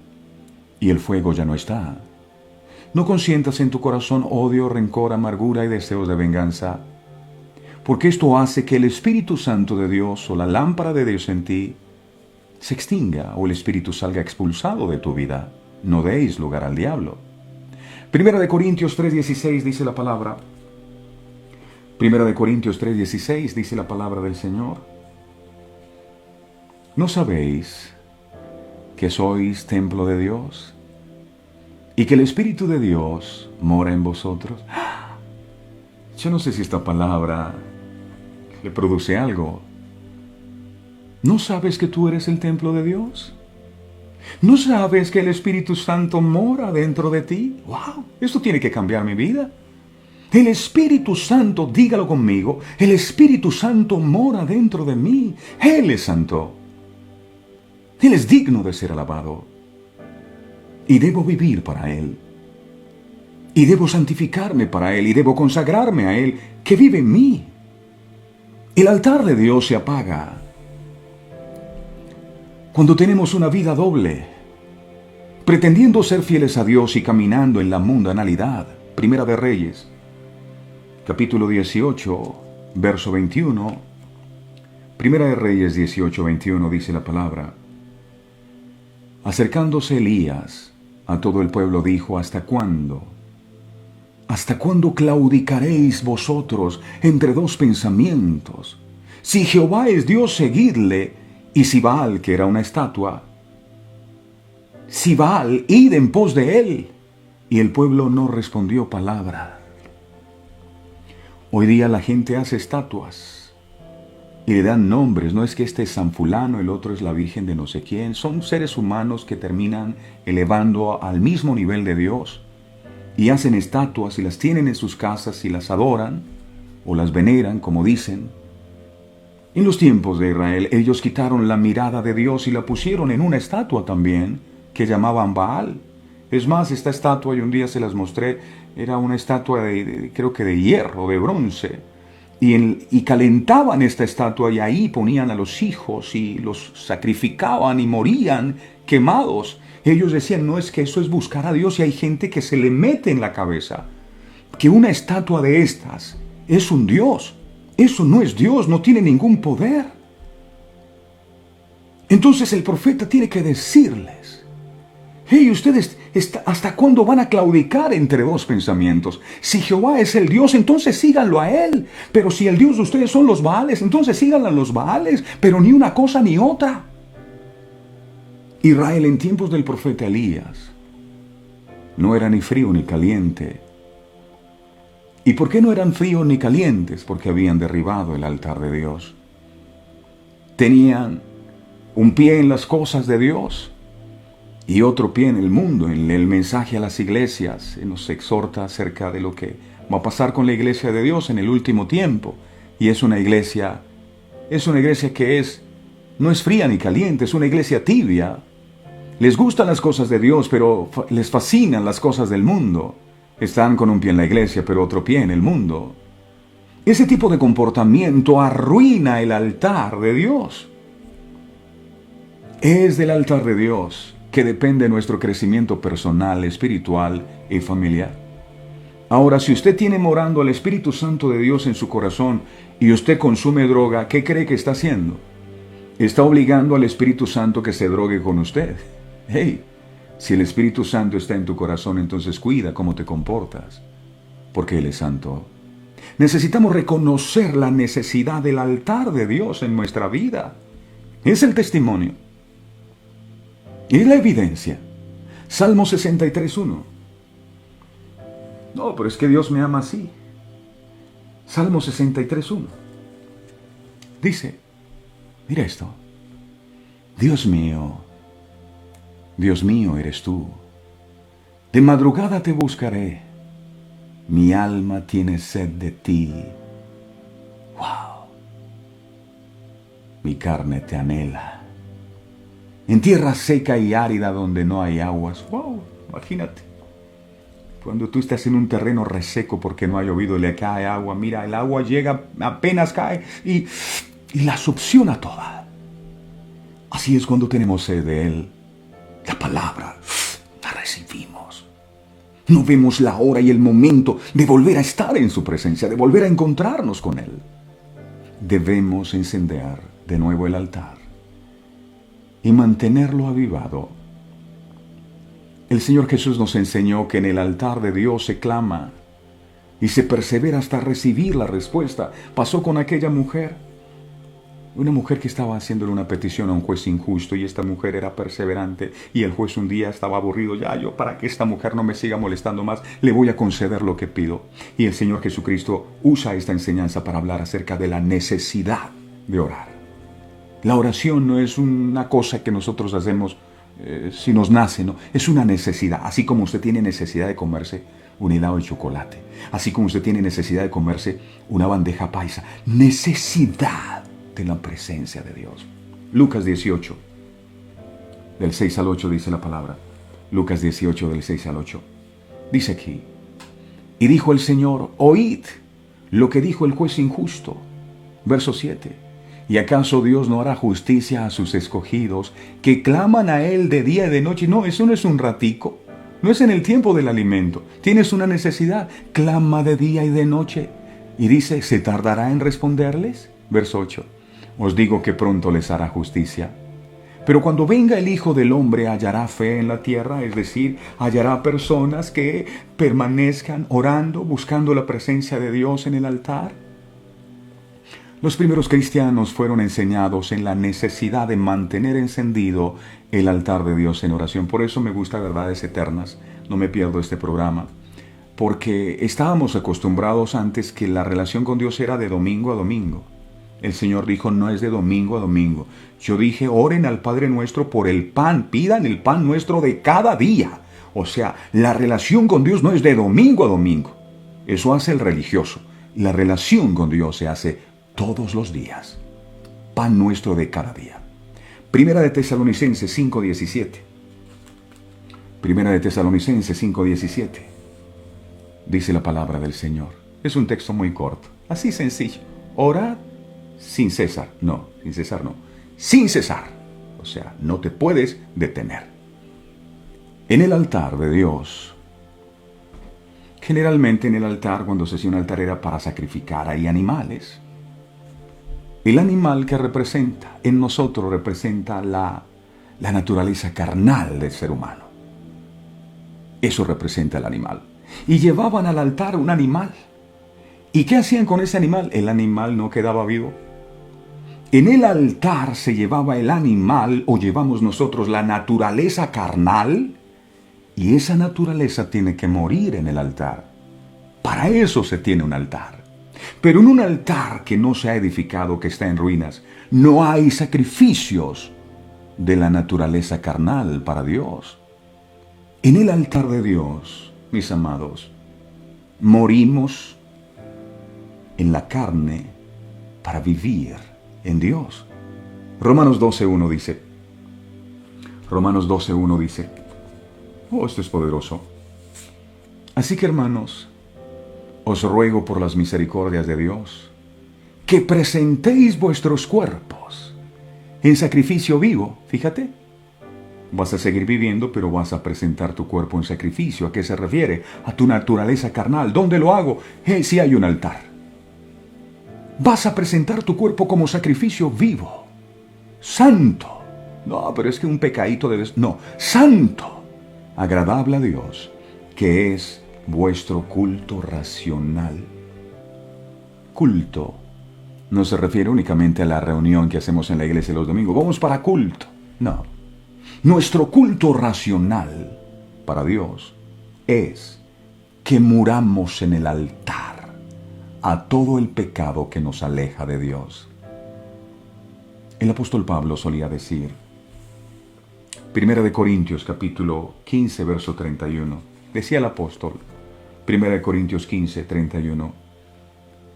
y el fuego ya no está. No consientas en tu corazón odio, rencor, amargura y deseos de venganza, porque esto hace que el Espíritu Santo de Dios, o la lámpara de Dios en ti, se extinga o el Espíritu salga expulsado de tu vida. No deis lugar al diablo. Primera de Corintios 3:16 dice la palabra. Primera de Corintios 3:16 dice la palabra del Señor. ¿No sabéis que sois templo de Dios y que el Espíritu de Dios mora en vosotros? Yo no sé si esta palabra le produce algo. ¿No sabes que tú eres el templo de Dios? ¿No sabes que el Espíritu Santo mora dentro de ti? ¡Wow! Esto tiene que cambiar mi vida. El Espíritu Santo, dígalo conmigo, el Espíritu Santo mora dentro de mí. Él es santo. Él es digno de ser alabado. Y debo vivir para Él. Y debo santificarme para Él. Y debo consagrarme a Él, que vive en mí. El altar de Dios se apaga cuando tenemos una vida doble, pretendiendo ser fieles a Dios y caminando en la mundanalidad. Primera de Reyes, capítulo 18, verso 21. Primera de Reyes 18, 21 dice la palabra: acercándose Elías a todo el pueblo dijo: ¿hasta cuándo? ¿Hasta cuándo claudicaréis vosotros entre dos pensamientos? Si Jehová es Dios, seguidle, y si Baal, que era una estatua, si Baal, id en pos de él. Y el pueblo no respondió palabra. Hoy día la gente hace estatuas y le dan nombres. No es que este es San Fulano, el otro es la Virgen de no sé quién. Son seres humanos que terminan elevando al mismo nivel de Dios. Y hacen estatuas y las tienen en sus casas y las adoran o las veneran, como dicen. En los tiempos de Israel, ellos quitaron la mirada de Dios y la pusieron en una estatua también, que llamaban Baal. Es más, esta estatua, y un día se las mostré, era una estatua creo que de hierro, de bronce. Y calentaban esta estatua y ahí ponían a los hijos y los sacrificaban y morían quemados. Ellos decían: no, es que eso es buscar a Dios, y hay gente que se le mete en la cabeza que una estatua de estas es un Dios. Eso no es Dios, no tiene ningún poder. Entonces el profeta tiene que decirles: hey, ustedes, ¿hasta cuándo van a claudicar entre dos pensamientos? Si Jehová es el Dios, entonces síganlo a Él. Pero si el Dios de ustedes son los Baales, entonces síganlo a los Baales, pero ni una cosa ni otra. Israel en tiempos del profeta Elías no era ni frío ni caliente. ¿Y por qué no eran fríos ni calientes? Porque habían derribado el altar de Dios. Tenían un pie en las cosas de Dios y otro pie en el mundo. En el mensaje a las iglesias nos exhorta acerca de lo que va a pasar con la iglesia de Dios en el último tiempo. Y es una iglesia que no es fría ni caliente, es una iglesia tibia. Les gustan las cosas de Dios, pero les fascinan las cosas del mundo. Están con un pie en la iglesia, pero otro pie en el mundo. Ese tipo de comportamiento arruina el altar de Dios. Es del altar de Dios que depende nuestro crecimiento personal, espiritual y familiar. Ahora, si usted tiene morando al Espíritu Santo de Dios en su corazón y usted consume droga, ¿qué cree que está haciendo? Está obligando al Espíritu Santo que se drogue con usted. Hey, si el Espíritu Santo está en tu corazón, entonces cuida cómo te comportas, porque Él es santo. Necesitamos reconocer la necesidad del altar de Dios en nuestra vida. Es el testimonio. Y es la evidencia. Salmo 63:1. No, pero es que Dios me ama así. Salmo 63:1. Dice, mira esto. Dios mío eres tú. De madrugada te buscaré. Mi alma tiene sed de ti. ¡Wow! Mi carne te anhela. En tierra seca y árida donde no hay aguas. ¡Wow! Imagínate. Cuando tú estás en un terreno reseco porque no ha llovido y le cae agua, mira, el agua llega, apenas cae y la succiona toda. Así es cuando tenemos sed de Él. La palabra la recibimos. No vemos la hora y el momento de volver a estar en su presencia, de volver a encontrarnos con Él. Debemos encender de nuevo el altar y mantenerlo avivado. El Señor Jesús nos enseñó que en el altar de Dios se clama y se persevera hasta recibir la respuesta. Pasó con aquella mujer, una mujer que estaba haciéndole una petición a un juez injusto, y esta mujer era perseverante, y el juez un día estaba aburrido. Ya, yo para que esta mujer no me siga molestando más, le voy a conceder lo que pido. Y el Señor Jesucristo usa esta enseñanza para hablar acerca de la necesidad de orar. La oración no es una cosa que nosotros hacemos si nos nace, no, es una necesidad. Así como usted tiene necesidad de comerse un helado de chocolate, así como usted tiene necesidad de comerse una bandeja paisa, necesidad de la presencia de Dios. Lucas 18, del 6 al 8 dice la palabra. Lucas 18, del 6 al 8. Dice aquí, y dijo el Señor, oíd lo que dijo el juez injusto. Verso 7. ¿Y acaso Dios no hará justicia a sus escogidos que claman a Él de día y de noche? No, eso no es un ratico. No es en el tiempo del alimento. Tienes una necesidad. Clama de día y de noche. Y dice, ¿se tardará en responderles? Verso 8. Os digo que pronto les hará justicia. Pero cuando venga el Hijo del Hombre, ¿hallará fe en la tierra? Es decir, ¿hallará personas que permanezcan orando, buscando la presencia de Dios en el altar? Los primeros cristianos fueron enseñados en la necesidad de mantener encendido el altar de Dios en oración. Por eso me gusta Verdades Eternas. No me pierdo este programa. Porque estábamos acostumbrados antes que la relación con Dios era de domingo a domingo. El Señor dijo, no es de domingo a domingo. Yo dije, oren al Padre nuestro por el pan. Pidan el pan nuestro de cada día. O sea, la relación con Dios no es de domingo a domingo. Eso hace el religioso. La relación con Dios se hace todos los días. Pan nuestro de cada día. Primera de Tesalonicenses 5:17. Primera de Tesalonicenses 5:17. Dice la palabra del Señor. Es un texto muy corto. Así sencillo. Orad sin cesar. No, sin cesar no. Sin cesar. O sea, no te puedes detener. En el altar de Dios. Generalmente en el altar, cuando se hacía un altar, era para sacrificar ahí animales. El animal que representa en nosotros representa la naturaleza carnal del ser humano. Eso representa el animal. Y llevaban al altar un animal. ¿Y qué hacían con ese animal? El animal no quedaba vivo. En el altar se llevaba el animal, o llevamos nosotros la naturaleza carnal, y esa naturaleza tiene que morir en el altar. Para eso se tiene un altar. Pero en un altar que no se ha edificado, que está en ruinas, no hay sacrificios de la naturaleza carnal para Dios. En el altar de Dios, mis amados, morimos en la carne para vivir en Dios. Romanos 12:1 dice, oh, esto es poderoso. Así que, hermanos, os ruego por las misericordias de Dios, que presentéis vuestros cuerpos en sacrificio vivo. Fíjate, vas a seguir viviendo, pero vas a presentar tu cuerpo en sacrificio. ¿A qué se refiere? A tu naturaleza carnal. ¿Dónde lo hago? Sí hay un altar. Vas a presentar tu cuerpo como sacrificio vivo, santo. No, pero es que un pecadito debes... No, santo, agradable a Dios, que es vuestro culto racional. Culto no se refiere únicamente a la reunión que hacemos en la iglesia los domingos. Vamos para culto. No. Nuestro culto racional para Dios es que muramos en el altar a todo el pecado que nos aleja de Dios. El apóstol Pablo solía decir, 1 Corintios capítulo 15, verso 31, decía el apóstol, 1 Corintios 15, 31,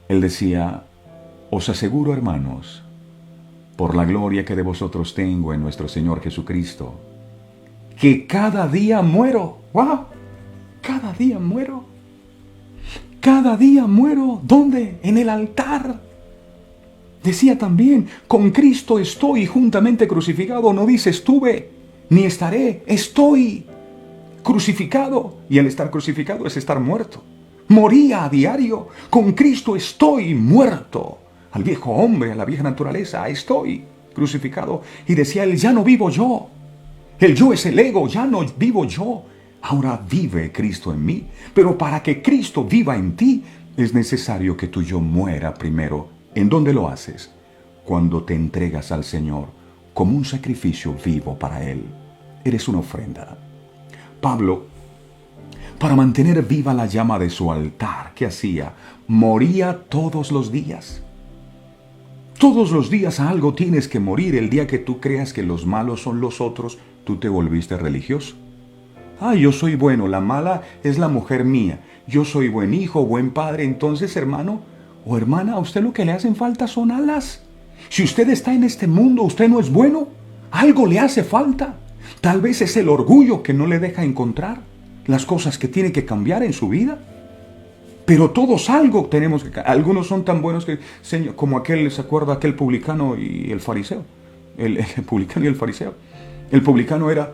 él decía, os aseguro, hermanos, por la gloria que de vosotros tengo en nuestro Señor Jesucristo, que cada día muero. ¡Wow! Cada día muero. Cada día muero. ¿Dónde? En el altar. Decía también, con Cristo estoy juntamente crucificado. No dice estuve, ni estaré. Estoy crucificado. Y el estar crucificado es estar muerto. Moría a diario. Con Cristo estoy muerto. Al viejo hombre, a la vieja naturaleza, estoy crucificado. Y decía él, ya no vivo yo. El yo es el ego, ya no vivo yo. Ahora vive Cristo en mí. Pero para que Cristo viva en ti, es necesario que tu yo muera primero. ¿En dónde lo haces? Cuando te entregas al Señor como un sacrificio vivo para Él. Eres una ofrenda. Pablo, para mantener viva la llama de su altar, ¿qué hacía? Moría todos los días. Todos los días a algo tienes que morir. El día que tú creas que los malos son los otros, tú te volviste religioso. Yo soy bueno, la mala es la mujer mía. Yo soy buen hijo, buen padre. Entonces, hermano o hermana, a usted lo que le hacen falta son alas. Si usted está en este mundo, usted no es bueno. Algo le hace falta. Tal vez es el orgullo que no le deja encontrar las cosas que tiene que cambiar en su vida. Pero todos algo tenemos que... Algunos son tan buenos que... Como aquel, ¿se acuerda? Aquel publicano y el fariseo. El publicano y el fariseo. El publicano era...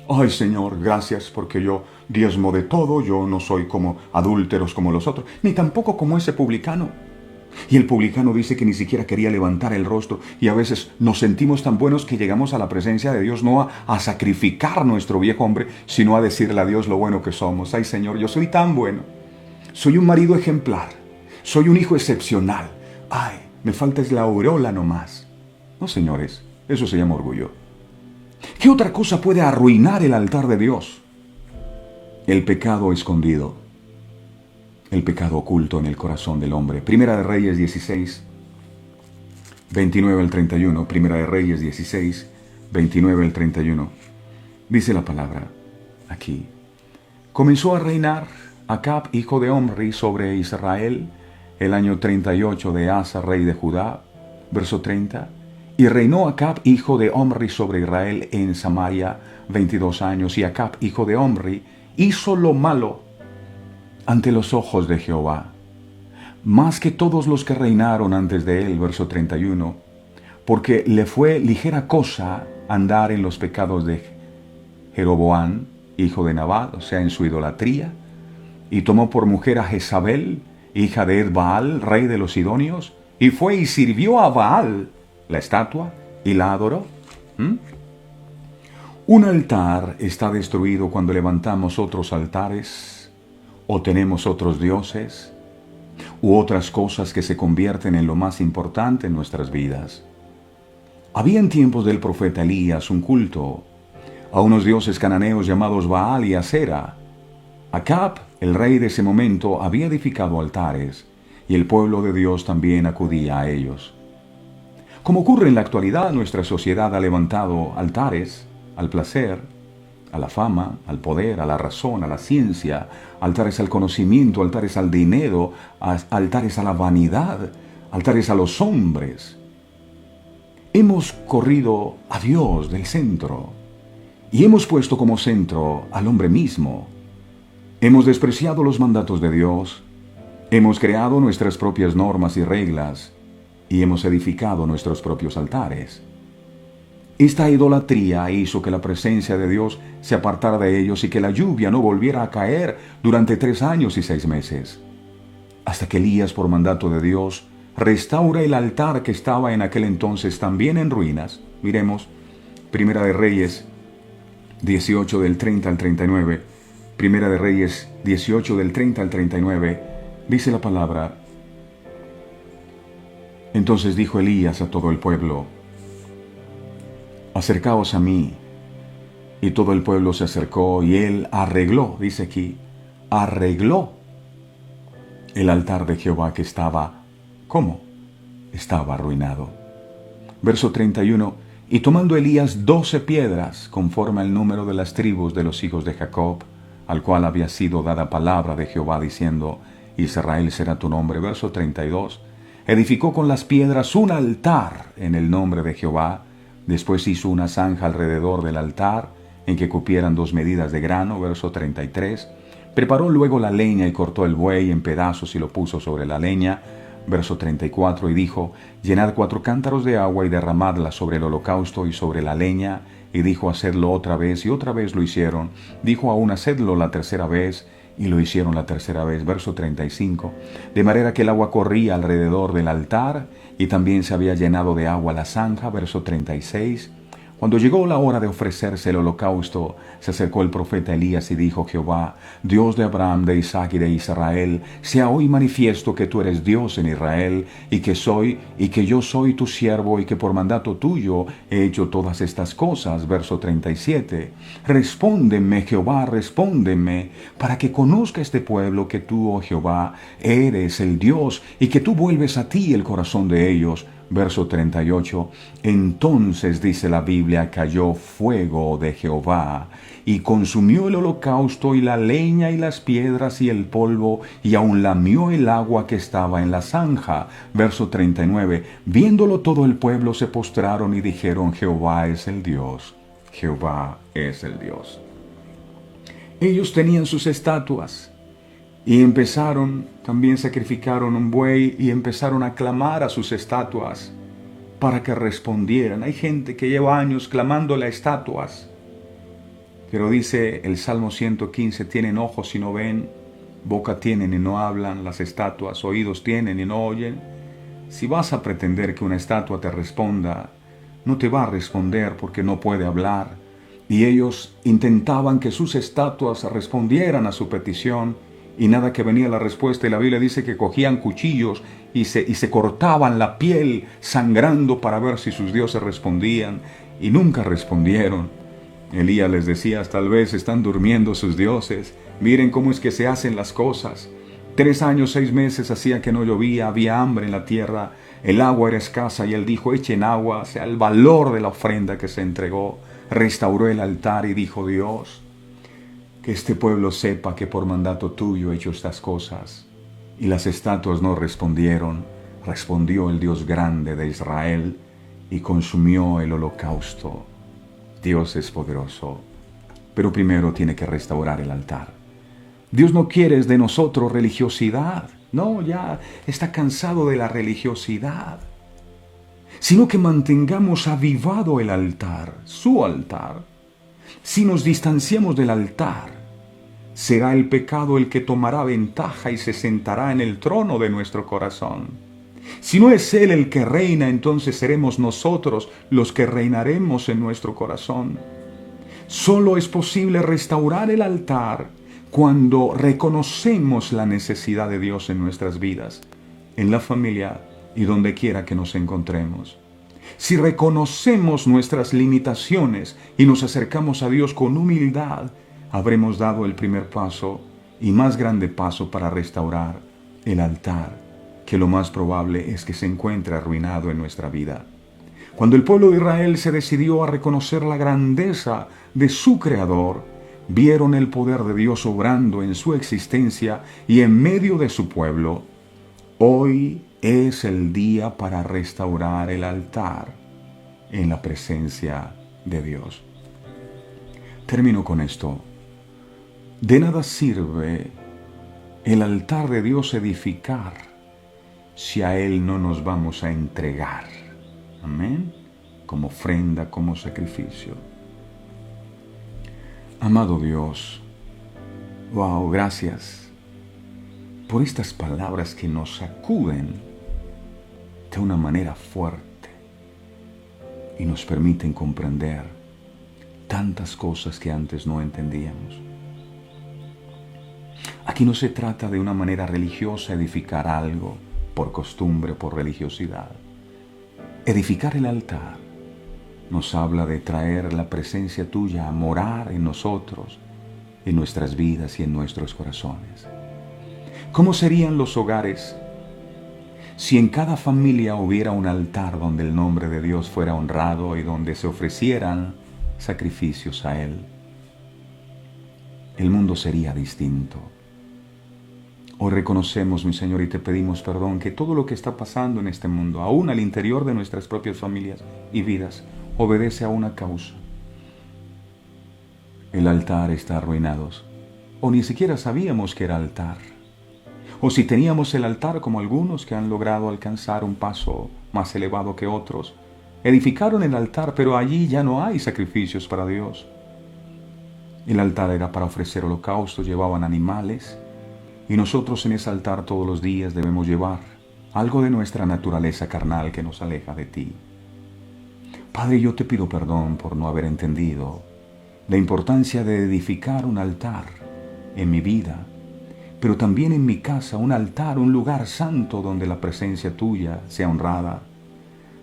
Ay, Señor, gracias porque yo diezmo de todo. Yo no soy como adúlteros como los otros. Ni tampoco como ese publicano. Y el publicano dice que ni siquiera quería levantar el rostro. Y a veces nos sentimos tan buenos que llegamos a la presencia de Dios no a sacrificar nuestro viejo hombre, sino a decirle a Dios lo bueno que somos. Ay, Señor, yo soy tan bueno. Soy un marido ejemplar. Soy un hijo excepcional. Ay, me falta es la aureola nomás. No, señores, eso se llama orgullo. ¿Qué otra cosa puede arruinar el altar de Dios? El pecado escondido. El pecado oculto en el corazón del hombre. Primera de Reyes 16, 29 al 31. Primera de Reyes 16, 29 al 31. Dice la palabra aquí. Comenzó a reinar Acab, hijo de Omri, sobre Israel, el año 38 de Asa, rey de Judá, verso 30. Y reinó Acab, hijo de Omri, sobre Israel en Samaria 22 años. Y Acab, hijo de Omri, hizo lo malo ante los ojos de Jehová, más que todos los que reinaron antes de él, verso 31, porque le fue ligera cosa andar en los pecados de Jeroboam, hijo de Nabat, o sea, en su idolatría, y tomó por mujer a Jezabel, hija de Ed-Baal, rey de los Sidonios, y fue y sirvió a Baal, la estatua, y la adoró. Un altar está destruido cuando levantamos otros altares, o tenemos otros dioses, u otras cosas que se convierten en lo más importante en nuestras vidas. Había en tiempos del profeta Elías un culto a unos dioses cananeos llamados Baal y Asera. Acab, el rey de ese momento, había edificado altares, y el pueblo de Dios también acudía a ellos. Como ocurre en la actualidad, nuestra sociedad ha levantado altares al placer, a la fama, al poder, a la razón, a la ciencia, altares al conocimiento, altares al dinero, altares a la vanidad, altares a los hombres. Hemos corrido a Dios del centro y hemos puesto como centro al hombre mismo. Hemos despreciado los mandatos de Dios Hemos creado nuestras propias normas y reglas y hemos edificado nuestros propios altares. Esta idolatría hizo que la presencia de Dios se apartara de ellos y que la lluvia no volviera a caer durante 3 años y 6 meses. Hasta que Elías, por mandato de Dios, restaura el altar que estaba en aquel entonces también en ruinas. Miremos, Primera de Reyes 18 del 30 al 39. Primera de Reyes 18 del 30 al 39. Dice la palabra: Entonces dijo Elías a todo el pueblo: Acercaos a mí. Y todo el pueblo se acercó y él arregló, dice aquí, arregló el altar de Jehová que estaba, ¿cómo? Estaba arruinado. Verso 31, y tomando Elías 12 piedras, conforme al número de las tribus de los hijos de Jacob, al cual había sido dada palabra de Jehová diciendo: Israel será tu nombre. Verso 32, edificó con las piedras un altar en el nombre de Jehová. Después hizo una zanja alrededor del altar, en que cupieran 2 medidas de grano. Verso 33. Preparó luego la leña y cortó el buey en pedazos y lo puso sobre la leña. Verso 34. Y dijo: Llenad 4 cántaros de agua y derramadla sobre el holocausto y sobre la leña. Y dijo: Hacedlo otra vez, y otra vez lo hicieron. Dijo aún: Hacedlo la tercera vez, y lo hicieron la tercera vez. Verso 35. De manera que el agua corría alrededor del altar, y también se había llenado de agua la zanja. Verso 36. Cuando llegó la hora de ofrecerse el holocausto, se acercó el profeta Elías y dijo: Jehová, Dios de Abraham, de Isaac y de Israel, sea hoy manifiesto que tú eres Dios en Israel, y que yo soy tu siervo, y que por mandato tuyo he hecho todas estas cosas. Verso 37. Respóndeme, Jehová, respóndeme, para que conozca este pueblo que tú, oh Jehová, eres el Dios, y que tú vuelves a ti el corazón de ellos. Verso 38. Entonces, dice la Biblia, cayó fuego de Jehová y consumió el holocausto y la leña y las piedras y el polvo, y aun lamió el agua que estaba en la zanja. Verso 39. Viéndolo todo el pueblo se postraron y dijeron: Jehová es el Dios. Jehová es el Dios. Ellos tenían sus estatuas. Y también sacrificaron un buey y empezaron a clamar a sus estatuas para que respondieran. Hay gente que lleva años clamándole a estatuas. Pero dice el Salmo 115, tienen ojos y no ven, boca tienen y no hablan las estatuas, oídos tienen y no oyen. Si vas a pretender que una estatua te responda, no te va a responder porque no puede hablar. Y ellos intentaban que sus estatuas respondieran a su petición, y nada que venía la respuesta. Y la Biblia dice que cogían cuchillos y se cortaban la piel sangrando para ver si sus dioses respondían, y nunca respondieron. Elías les decía: tal vez están durmiendo sus dioses, miren cómo es que se hacen las cosas. 3 años, 6 meses hacía que no llovía, había hambre en la tierra, el agua era escasa, y él dijo: echen agua, sea el valor de la ofrenda que se entregó. Restauró el altar y dijo: Dios, que este pueblo sepa que por mandato tuyo he hecho estas cosas. Y las estatuas no respondieron. Respondió el Dios grande de Israel y consumió el holocausto. Dios es poderoso, pero primero tiene que restaurar el altar. Dios no quiere de nosotros religiosidad. No, ya está cansado de la religiosidad. Sino que mantengamos avivado el altar, su altar. Si nos distanciamos del altar, será el pecado el que tomará ventaja y se sentará en el trono de nuestro corazón. Si no es Él el que reina, entonces seremos nosotros los que reinaremos en nuestro corazón. Solo es posible restaurar el altar cuando reconocemos la necesidad de Dios en nuestras vidas, en la familia y donde quiera que nos encontremos. Si reconocemos nuestras limitaciones y nos acercamos a Dios con humildad, habremos dado el primer paso y más grande paso para restaurar el altar, que lo más probable es que se encuentre arruinado en nuestra vida. Cuando el pueblo de Israel se decidió a reconocer la grandeza de su Creador, vieron el poder de Dios obrando en su existencia y en medio de su pueblo. Hoy es el día para restaurar el altar en la presencia de Dios. Termino con esto. De nada sirve el altar de Dios edificar si a Él no nos vamos a entregar? Amén. Como ofrenda, como sacrificio. Amado Dios, wow, gracias por estas palabras que nos sacuden de una manera fuerte y nos permiten comprender tantas cosas que antes no entendíamos. Aquí no se trata de una manera religiosa edificar algo por costumbre o por religiosidad. Edificar el altar nos habla de traer la presencia tuya a morar en nosotros, en nuestras vidas y en nuestros corazones. ¿Cómo serían los hogares si en cada familia hubiera un altar donde el nombre de Dios fuera honrado y donde se ofrecieran sacrificios a Él? El mundo sería distinto. Hoy reconocemos, mi Señor, y te pedimos perdón que todo lo que está pasando en este mundo, aún al interior de nuestras propias familias y vidas, obedece a una causa. El altar está arruinado, o ni siquiera sabíamos que era altar. O si teníamos el altar como algunos que han logrado alcanzar un paso más elevado que otros, edificaron el altar, pero allí ya no hay sacrificios para Dios. El altar era para ofrecer holocaustos, llevaban animales, y nosotros en ese altar todos los días debemos llevar algo de nuestra naturaleza carnal que nos aleja de ti. Padre, yo te pido perdón por no haber entendido la importancia de edificar un altar en mi vida, pero también en mi casa, un altar, un lugar santo donde la presencia tuya sea honrada,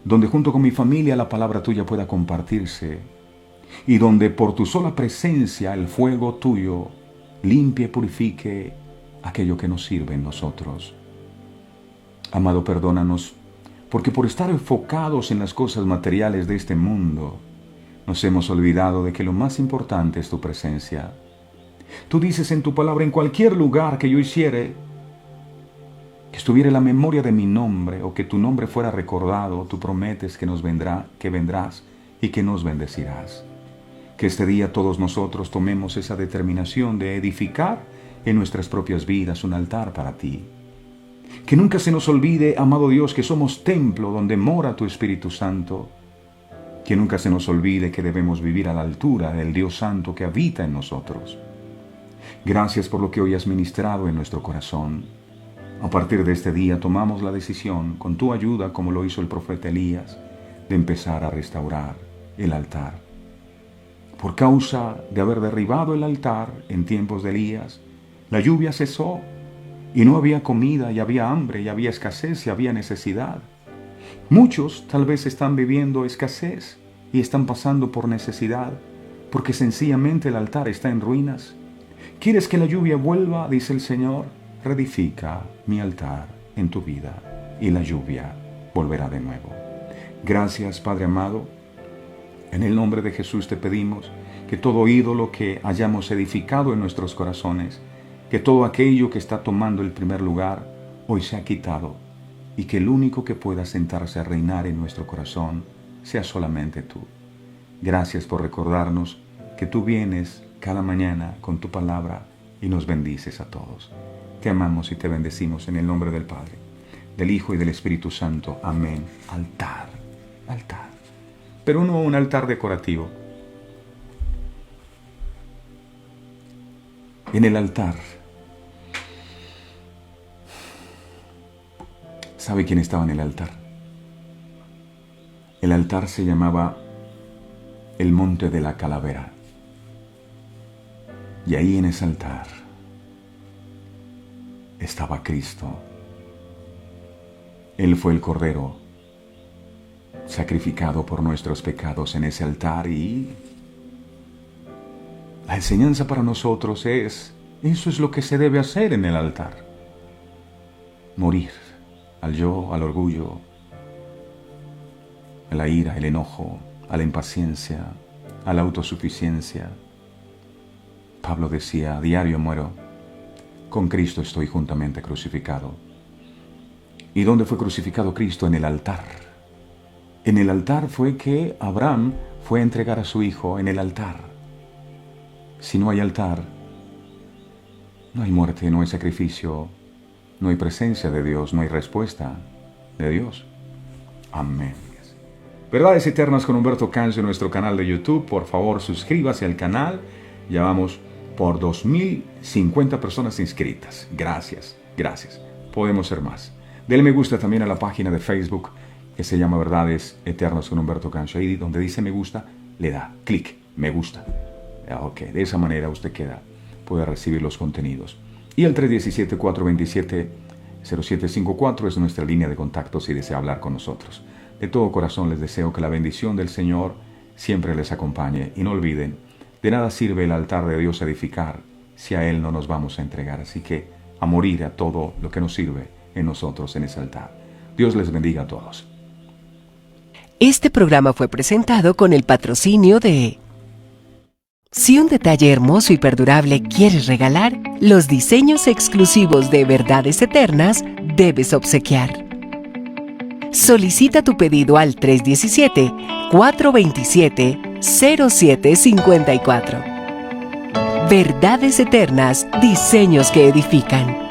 donde junto con mi familia la palabra tuya pueda compartirse y donde por tu sola presencia el fuego tuyo limpie y purifique aquello que nos sirve en nosotros. Amado, perdónanos, porque por estar enfocados en las cosas materiales de este mundo, nos hemos olvidado de que lo más importante es tu presencia. Tú dices en tu palabra, en cualquier lugar que yo hiciere, que estuviera la memoria de mi nombre o que tu nombre fuera recordado, tú prometes que vendrás y que nos bendecirás. Que este día todos nosotros tomemos esa determinación de edificar en nuestras propias vidas un altar para ti. Que nunca se nos olvide, amado Dios, que somos templo donde mora tu Espíritu Santo. Que nunca se nos olvide que debemos vivir a la altura del Dios Santo que habita en nosotros. Gracias por lo que hoy has ministrado en nuestro corazón. A partir de este día tomamos la decisión, con tu ayuda, como lo hizo el profeta Elías, de empezar a restaurar el altar. Por causa de haber derribado el altar en tiempos de Elías, la lluvia cesó y no había comida y había hambre y había escasez y había necesidad. Muchos tal vez están viviendo escasez y están pasando por necesidad porque sencillamente el altar está en ruinas. ¿Quieres que la lluvia vuelva? Dice el Señor. Reedifica mi altar en tu vida y la lluvia volverá de nuevo. Gracias, Padre amado. En el nombre de Jesús te pedimos que todo ídolo que hayamos edificado en nuestros corazones, que todo aquello que está tomando el primer lugar, hoy sea quitado y que el único que pueda sentarse a reinar en nuestro corazón sea solamente tú. Gracias por recordarnos que tú vienes cada mañana con tu palabra y nos bendices a todos. Te amamos y te bendecimos en el nombre del Padre, del Hijo y del Espíritu Santo. Amén. Altar, altar. Pero no un altar decorativo. En el altar, ¿sabe quién estaba en el altar? El altar se llamaba el Monte de la Calavera. Y ahí en ese altar estaba Cristo. Él fue el Cordero sacrificado por nuestros pecados en ese altar, y la enseñanza para nosotros es, eso es lo que se debe hacer en el altar. Morir al yo, al orgullo, a la ira, el enojo, a la impaciencia, a la autosuficiencia. Pablo decía, a diario muero, con Cristo estoy juntamente crucificado. ¿Y dónde fue crucificado Cristo? En el altar. En el altar fue que Abraham fue a entregar a su hijo, en el altar. Si no hay altar, No hay muerte, no hay sacrificio, no hay presencia de Dios, no hay respuesta de Dios. Amén. Verdades Eternas con Humberto Cancio en nuestro canal de YouTube. Por favor, suscríbase al canal. Ya vamos por 2050 personas inscritas. Gracias, gracias. Podemos ser más. Dele me gusta también a la página de Facebook que se llama Verdades Eternas con Humberto Cancio. Ahí donde dice me gusta, le da clic, me gusta. Ok, de esa manera usted puede recibir los contenidos. Y el 317-427-0754 es nuestra línea de contacto si desea hablar con nosotros. De todo corazón les deseo que la bendición del Señor siempre les acompañe. Y no olviden, de nada sirve el altar de Dios edificar si a Él no nos vamos a entregar. Así que a morir a todo lo que nos sirve en nosotros en ese altar. Dios les bendiga a todos. Este programa fue presentado con el patrocinio de... Si un detalle hermoso y perdurable quieres regalar, los diseños exclusivos de Verdades Eternas debes obsequiar. Solicita tu pedido al 317-427-0754. Verdades Eternas, diseños que edifican.